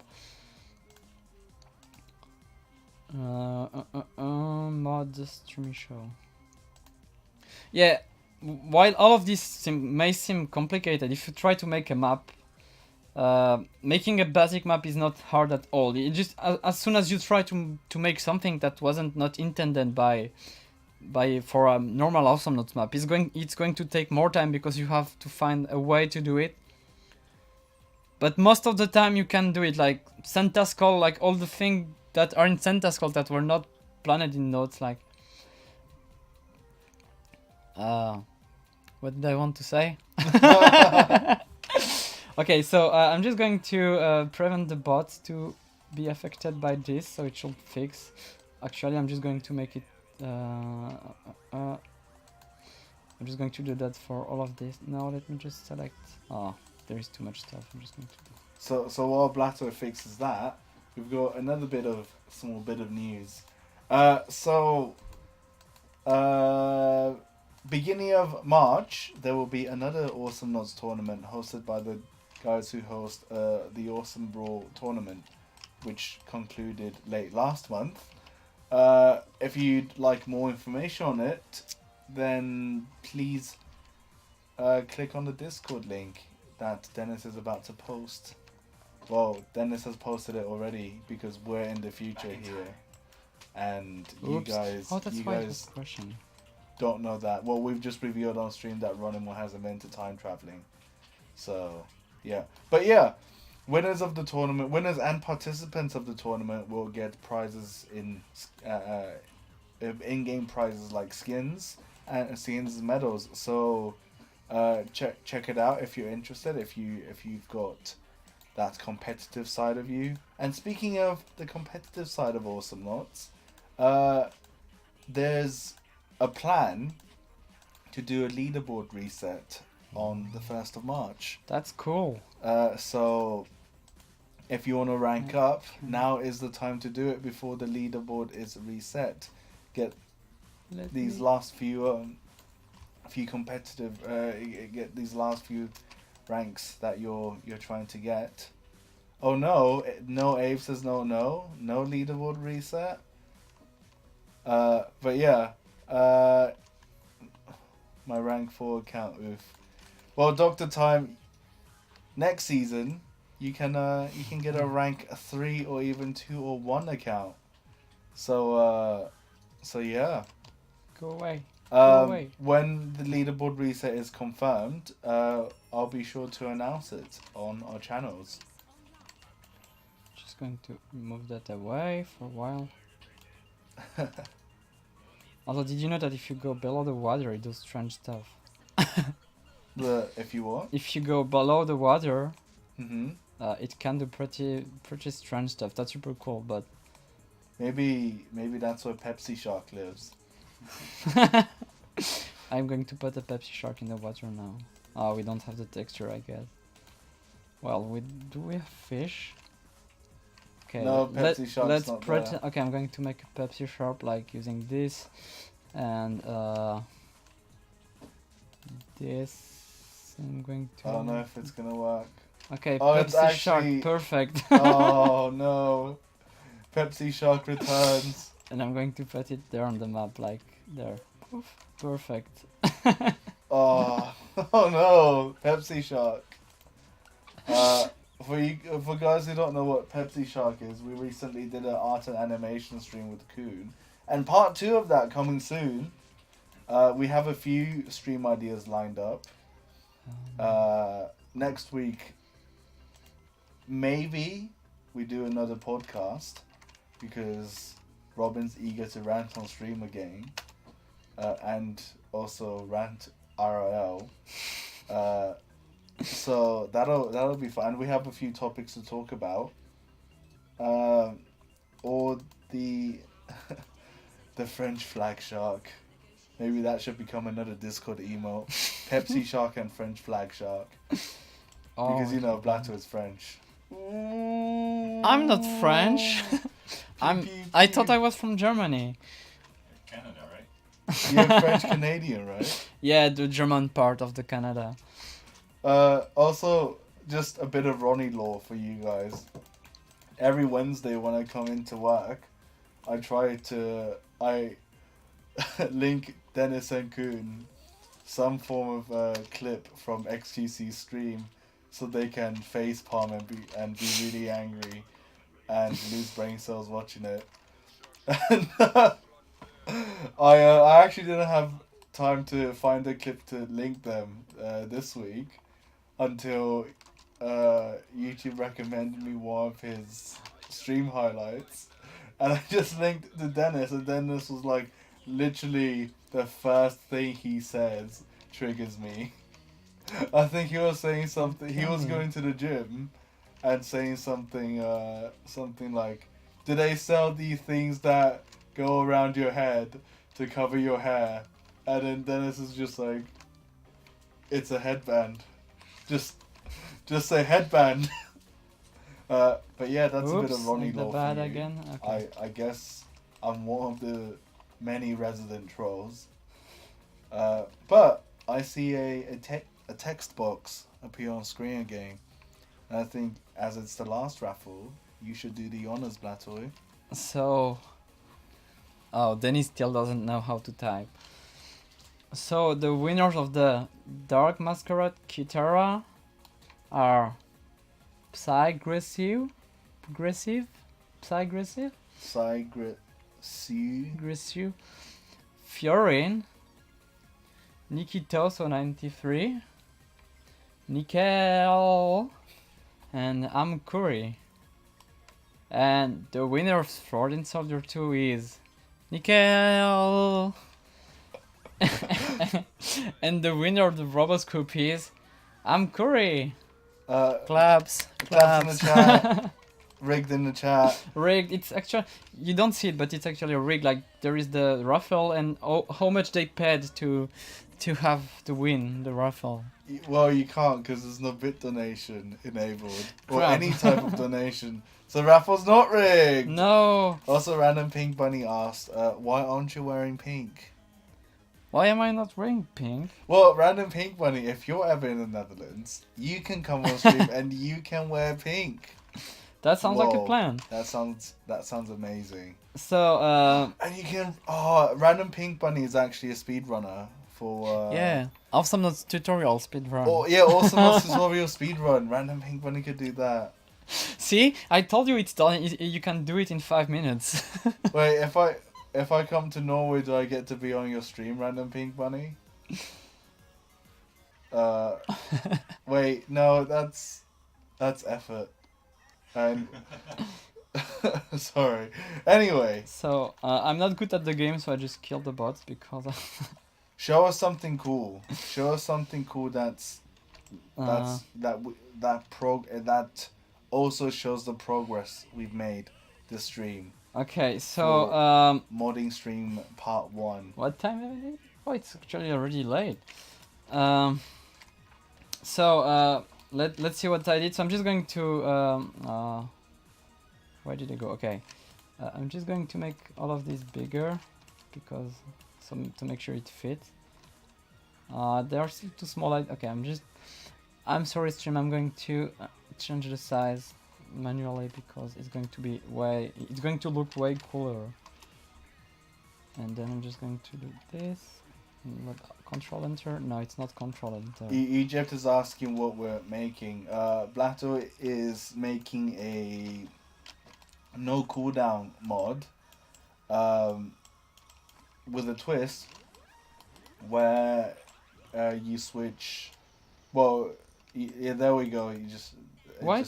Mod Streamisho. Yeah, while all of this may seem complicated, if you try to make a map, making a basic map is not hard at all. It just as soon as you try to make something that wasn't not intended for a normal Awesomenauts map, it's going to take more time because you have to find a way to do it. But most of the time you can do it, like Santa Skull, like all the things that are in Santa Skull that were not planned in Nauts, like what did I want to say? Okay, so I'm just going to prevent the bots to be affected by this, so it should fix. Actually, I'm just going to make it... I'm just going to do that for all of this. Now let me just select... Oh, there is too much stuff. I'm just going to do... So while Blatoy fixes that, we've got another small bit of news. So, beginning of March, there will be another Awesomenauts tournament hosted by the guys who host the Awesome Brawl tournament, which concluded late last month. If you'd like more information on it, then please click on the Discord link that Dennis is about to post. Well, Dennis has posted it already because we're in the future here, and Oops. you guys, Oh, that's you why it guys was crashing. don't know that. Well, we've just revealed on stream that Ronimo has invented time traveling. So, yeah. But yeah, winners of the tournament, winners and participants of the tournament will get prizes in-game prizes like skins and medals. So, check it out if you're interested. If you've got that competitive side of you. And speaking of the competitive side of Awesomenauts, there's a plan to do a leaderboard reset on the 1st of March. That's cool. So if you want to rank up, now is the time to do it before the leaderboard is reset. Get these last few competitive get these last few ranks that you're trying to get. Oh no, Abe says no leaderboard reset. But yeah, my rank 4 account, oof. Well, Dr. Time, next season you can get a rank 3 or even 2 or 1 account. So yeah. Go away. Away. When the leaderboard reset is confirmed, I'll be sure to announce it on our channels. Just going to move that away for a while. Although, did you know that if you go below the water, it does strange stuff? If you what? If you go below the water, Mm-hmm. it can do pretty strange stuff. That's super cool, but Maybe that's where Pepsi Shark lives. I'm going to put a Pepsi Shark in the water now. Oh, we don't have the texture, I guess. Well, do we have fish? Okay, No, Pepsi Shark's let's not pretend. there. Okay, I'm going to make a Pepsi Shark like using this and this. I'm going to. I don't know if it's gonna work. Okay, Oh, it's Pepsi actually- Shark, perfect. Oh no, Pepsi Shark returns. And I'm going to put it there on the map, like there. Poof, perfect. Oh, oh no, Pepsi Shark. For guys who don't know what Pepsi Shark is, we recently did an art and animation stream with Kuhn, and part 2 of that coming soon. We have a few stream ideas lined up. Next week, maybe we do another podcast because Robin's eager to rant on stream again, and also rant RIL. So that'll be fun. We have a few topics to talk about. Or the the French flag shark. Maybe that should become another Discord emote. Pepsi Shark and French flag shark. Because you know Blatoy is French. I'm not French. I thought I was from Germany. Canada, right? You're French Canadian, right? Yeah, the German part of the Canada. Also, just a bit of Ronnie lore for you guys. Every Wednesday when I come into work, I link Dennis and Kuhn some form of clip from XQC stream so they can facepalm and be really angry and lose brain cells watching it. And I actually didn't have time to find a clip to link them this week until YouTube recommended me one of his stream highlights, and I just linked to Dennis, and Dennis was like, literally the first thing he says triggers me. I think he was saying something. He was going to the gym and saying something like, "Do they sell these things that go around your head to cover your hair?" And then Dennis is just like, "It's a headband. Just say headband." But yeah, that's a bit of Ronnie the lore bad for you. again. Okay. I guess I'm one of the many resident trolls. But I see a text box appear on screen again. And I think as it's the last raffle, you should do the honors, Blatoy. So, oh, Dennis still doesn't know how to type. So the winners of the Dark Masquerade Kitara are Psyaggressive, Psyaggressive, Fiorin, Nikitoso93, Nickel, and Amkuri. And the winner of Fraudin Soldier 2 is Nickel. And the winner of the Roboscoop is Amkuri. Claps. In the chat. Rigged in the chat. Rigged. It's actually, you don't see it, but it's actually rigged. Like there is the raffle and how much they paid to have to win the raffle. Well, you can't because there's no bit donation enabled or Crap. any type of donation. So raffle's not rigged. No. Also, Random Pink Bunny asked, why aren't you wearing pink? Why am I not wearing pink? Well, Random Pink Bunny, if you're ever in the Netherlands, you can come on stream and you can wear pink. That sounds like a Whoa. plan. That sounds amazing. So And you can Random Pink Bunny is actually a speedrunner for yeah, Awesomenauts tutorial speedrun. Oh yeah, Awesomenauts tutorial speedrun. Random Pink Bunny could do that. See, I told you it's done. You can do it in 5 minutes. Wait, if I come to Norway, do I get to be on your stream, Random Pink Bunny? Wait, no, that's effort. And sorry. Anyway, So I'm not good at the game, so I just killed the bots because show us something cool. Show us something cool that also shows the progress we've made this stream. okay. So Modding stream part 1. what time is it? Oh, it's actually already late. So let's see what I did. So I'm just going to where did I go? Okay, I'm just going to make all of these bigger because to make sure it fits. They are still too small. Okay, I'm sorry, stream. I'm going to change the size manually because it's going to look way cooler. And then I'm just going to do this. Control enter? No, it's not control enter. Egypt is asking what we're making. Blatoy is making a no cooldown mod with a twist where you switch. Well, yeah, there we go. It just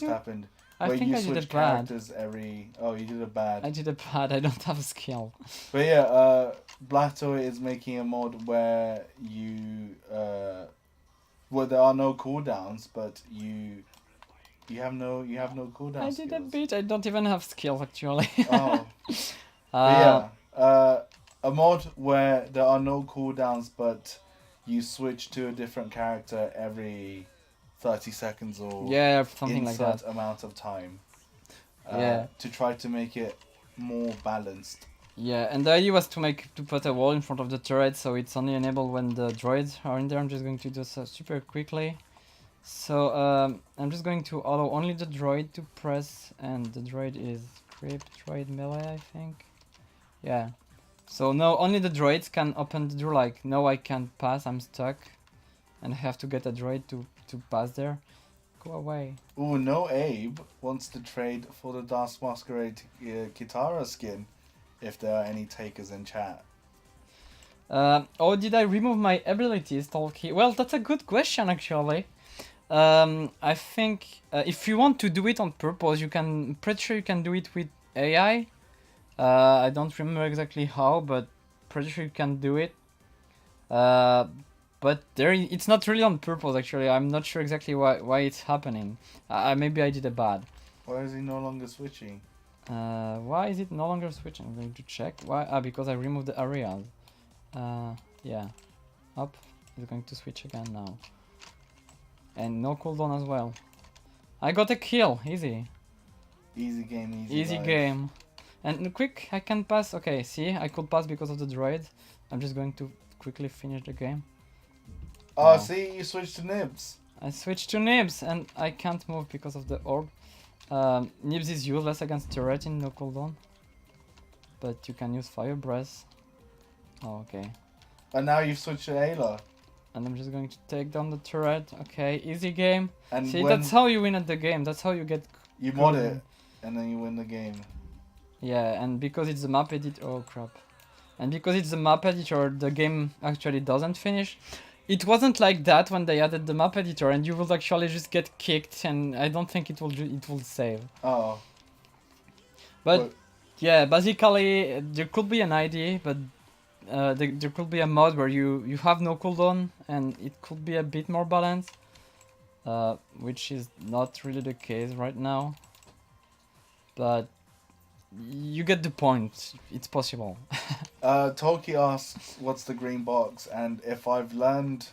happened. I Where think you I did switch a bad. characters every. Oh, you did a bad. I did a bad. I don't have a skill. But yeah, Blatoy is making a mod where you well, there are no cooldowns, but you have no cooldown. I did a skills. bit. I don't even have skill actually. Oh. But yeah, a mod where there are no cooldowns, but you switch to a different character every 30 seconds or yeah, something like insert that. amount of time. Yeah. To try to make it more balanced. Yeah, and the idea was to put a wall in front of the turret, so it's only enabled when the droids are in there. I'm just going to do so super quickly. So I'm just going to allow only the droid to press, and the droid is creep droid melee, I think. Yeah. So now only the droids can open the door. Like, no, I can't pass. I'm stuck, and I have to get a droid to pass there. Go away. Ooh, no, Abe wants to trade for the Dark Masquerade Kitara skin, if there are any takers in chat. Oh, did I remove my abilities, Tolkien? Well, that's a good question, actually. I think if you want to do it on purpose, pretty sure you can do it with AI. I don't remember exactly how, but pretty sure you can do it. But it's not really on purpose, actually. I'm not sure exactly why it's happening. Maybe I did a bad. Why is he no longer switching? Why is it no longer switching? I'm going to check. Why? Because I removed the areas. Yeah. Up. It's going to switch again now. And no cooldown as well. I got a kill. Easy. Easy game, easy Easy life. game. And quick, I can pass. Okay, see, I could pass because of the droid. I'm just going to quickly finish the game. Oh, Wow. see, you switched to Nibs. I switched to Nibs and I can't move because of the orb. Nibs is useless against turret in no cooldown. But you can use Fire Breath. Oh, okay. And now you've switched to Ayla. And I'm just going to take down the turret. Okay, easy game. And See, when that's how you win at the game. That's how you get... you mod cool. it, and then you win the game. Yeah, and because it's the map editor... Oh, crap. And because it's the map editor, the game actually doesn't finish. It wasn't like that when they added the map editor, and you will actually just get kicked, and I don't think it will save. Oh. But yeah, basically there could be an ID, but there could be a mod where you have no cooldown, and it could be a bit more balanced, which is not really the case right now. But you get the point. It's possible. Tolki asks, "What's the green box?" And if I've learned,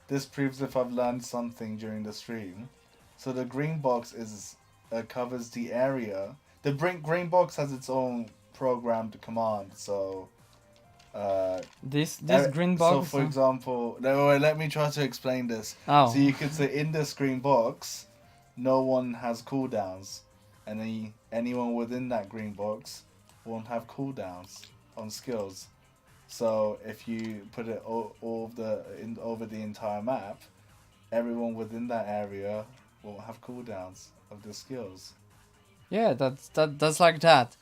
this proves if I've learned something during the stream. So the green box is covers the area. The green box has its own programmed command. So This green box. So for example, no, wait, let me try to explain this. Oh. So you could say in this green box, no one has cooldowns, and then anyone within that green box won't have cooldowns on skills. So if you put it over the entire map, everyone within that area won't have cooldowns of the skills. Yeah, that's like that.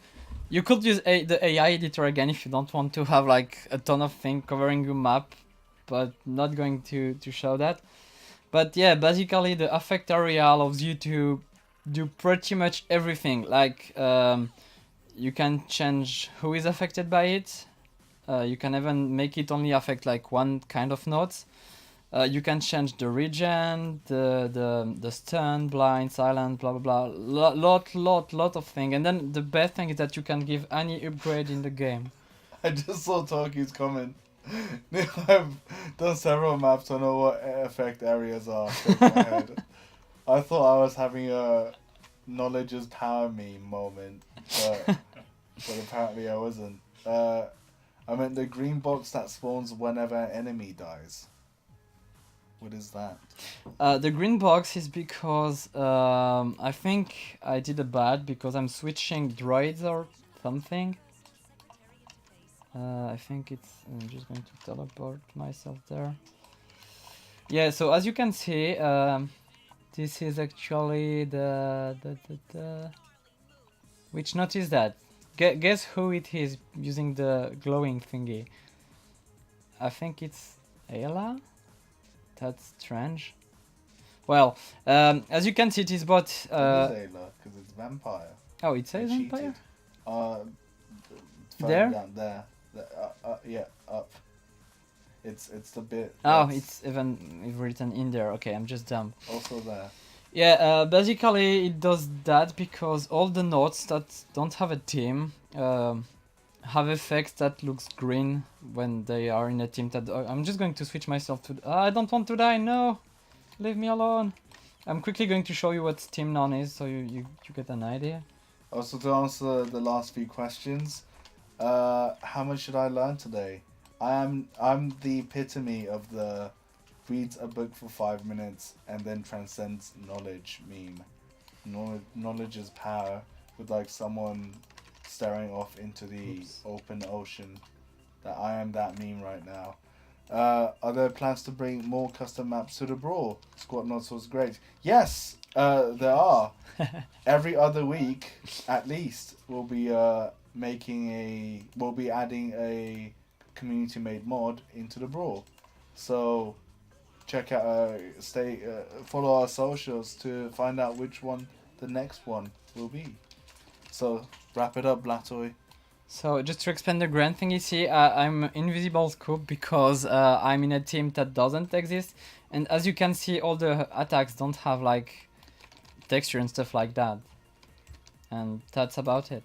You could use the AI editor again if you don't want to have like a ton of things covering your map, but not going to show that. But yeah, basically the affect area allows you to do pretty much everything. Like you can change who is affected by it. You can even make it only affect like one kind of nodes. You can change the region, the stun, blind, silent, blah blah blah. Lot of things. And then the best thing is that you can give any upgrade in the game. I just saw Toki's comment. I've done several maps. I know what effect areas are. Shake my head. I thought I was having a knowledge is power meme moment, but apparently I wasn't. I meant the green box that spawns whenever an enemy dies. What is that? The green box is because I think I did a bad because I'm switching droids or something. I think I'm just going to teleport myself there. Yeah, so as you can see, this is actually the which note is that? Guess who it is using the glowing thingy? I think it's Ayla? That's strange. Well, as you can see, it is bot. It is Ayla, because it's vampire. Oh, it says I vampire? cheated. There? Down there. Yeah, up. It's the bit. Oh, that's it's even written in there. Okay, I'm just dumb. also there. Yeah, basically it does that because all the nodes that don't have a team have effects that looks green when they are in a team that... I'm just going to switch myself to... I don't want to die, no! Leave me alone! I'm quickly going to show you what team none is so you get an idea. Also, to answer the last few questions, how much should I learn today? I'm the epitome of the reads a book for 5 minutes and then transcends knowledge meme. Knowledge is power, with like someone staring off into the open ocean. That I am that meme right now. Are there plans to bring more custom maps to the Brawl? Squad Nods was great. Yes, there are. Every other week, at least, we'll be adding a community-made mod into the Brawl. So check out, follow our socials to find out which one the next one will be. So wrap it up, Blatoy. So just to explain the grand thing, you see, I'm invisible scoop because I'm in a team that doesn't exist, and as you can see, all the attacks don't have like texture and stuff like that, and that's about it.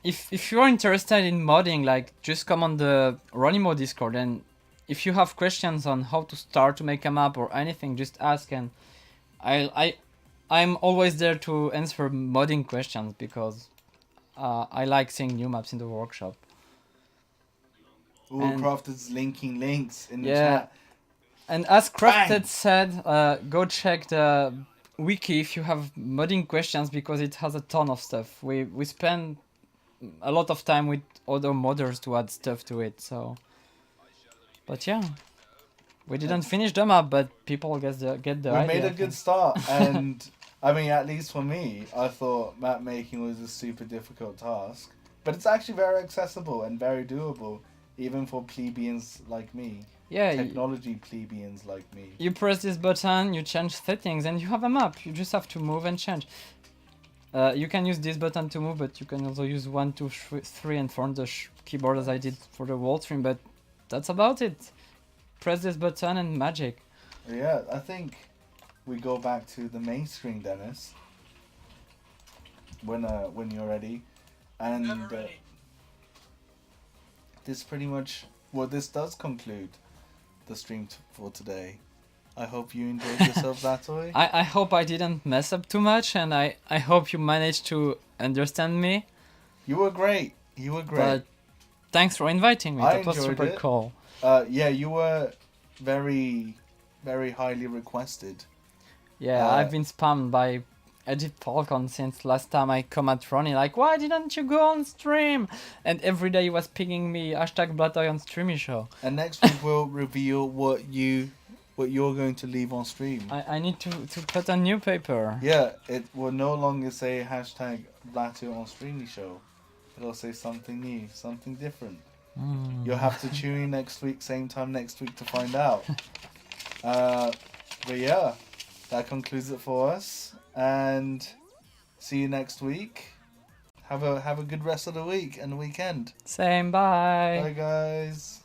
If you are interested in modding, like just come on the Ronimo Discord, and if you have questions on how to start to make a map or anything, just ask, and I'm always there to answer modding questions because I like seeing new maps in the workshop. Ooh, And- Crafter's linking links in the Yeah. chat. And as Crafted Bang! said, go check the wiki if you have modding questions because it has a ton of stuff. We spend a lot of time with other modders to add stuff to it. So, but yeah, we didn't finish the map, but people get the We idea. made I a good think. start, and I mean, at least for me, I thought map making was a super difficult task, but it's actually very accessible and very doable, even for plebeians like me, Yeah, technology plebeians like me. you press this button, you change settings, and you have a map. You just have to move and change. You can use this button to move, but you can also use 1, 2, 3, and 4 on the keyboard as I did for the wall stream. But that's about it. Press this button and magic. Yeah, I think we go back to the main screen, Dennis. When you're ready, and this pretty much this does conclude the stream for today. I hope you enjoyed yourself, Blatoy. I hope I didn't mess up too much, and I hope you managed to understand me. You were great. You were great. But thanks for inviting me. I That was enjoyed super it. cool. Yeah, you were very, very highly requested. Yeah, I've been spammed by Edit Falcon since last time I come at Ronnie, like, why didn't you go on stream? And every day he was pinging me, #Blatoy on Streamisho. And next week we'll reveal what you're going to leave on stream. I need to put a new paper. Yeah, it will no longer say #Blatoy on Streamisho. It'll say something new, something different. You'll have to tune in next week, same time next week to find out. But yeah, that concludes it for us. And see you next week. Have a good rest of the week and the weekend. Same, bye. Bye guys.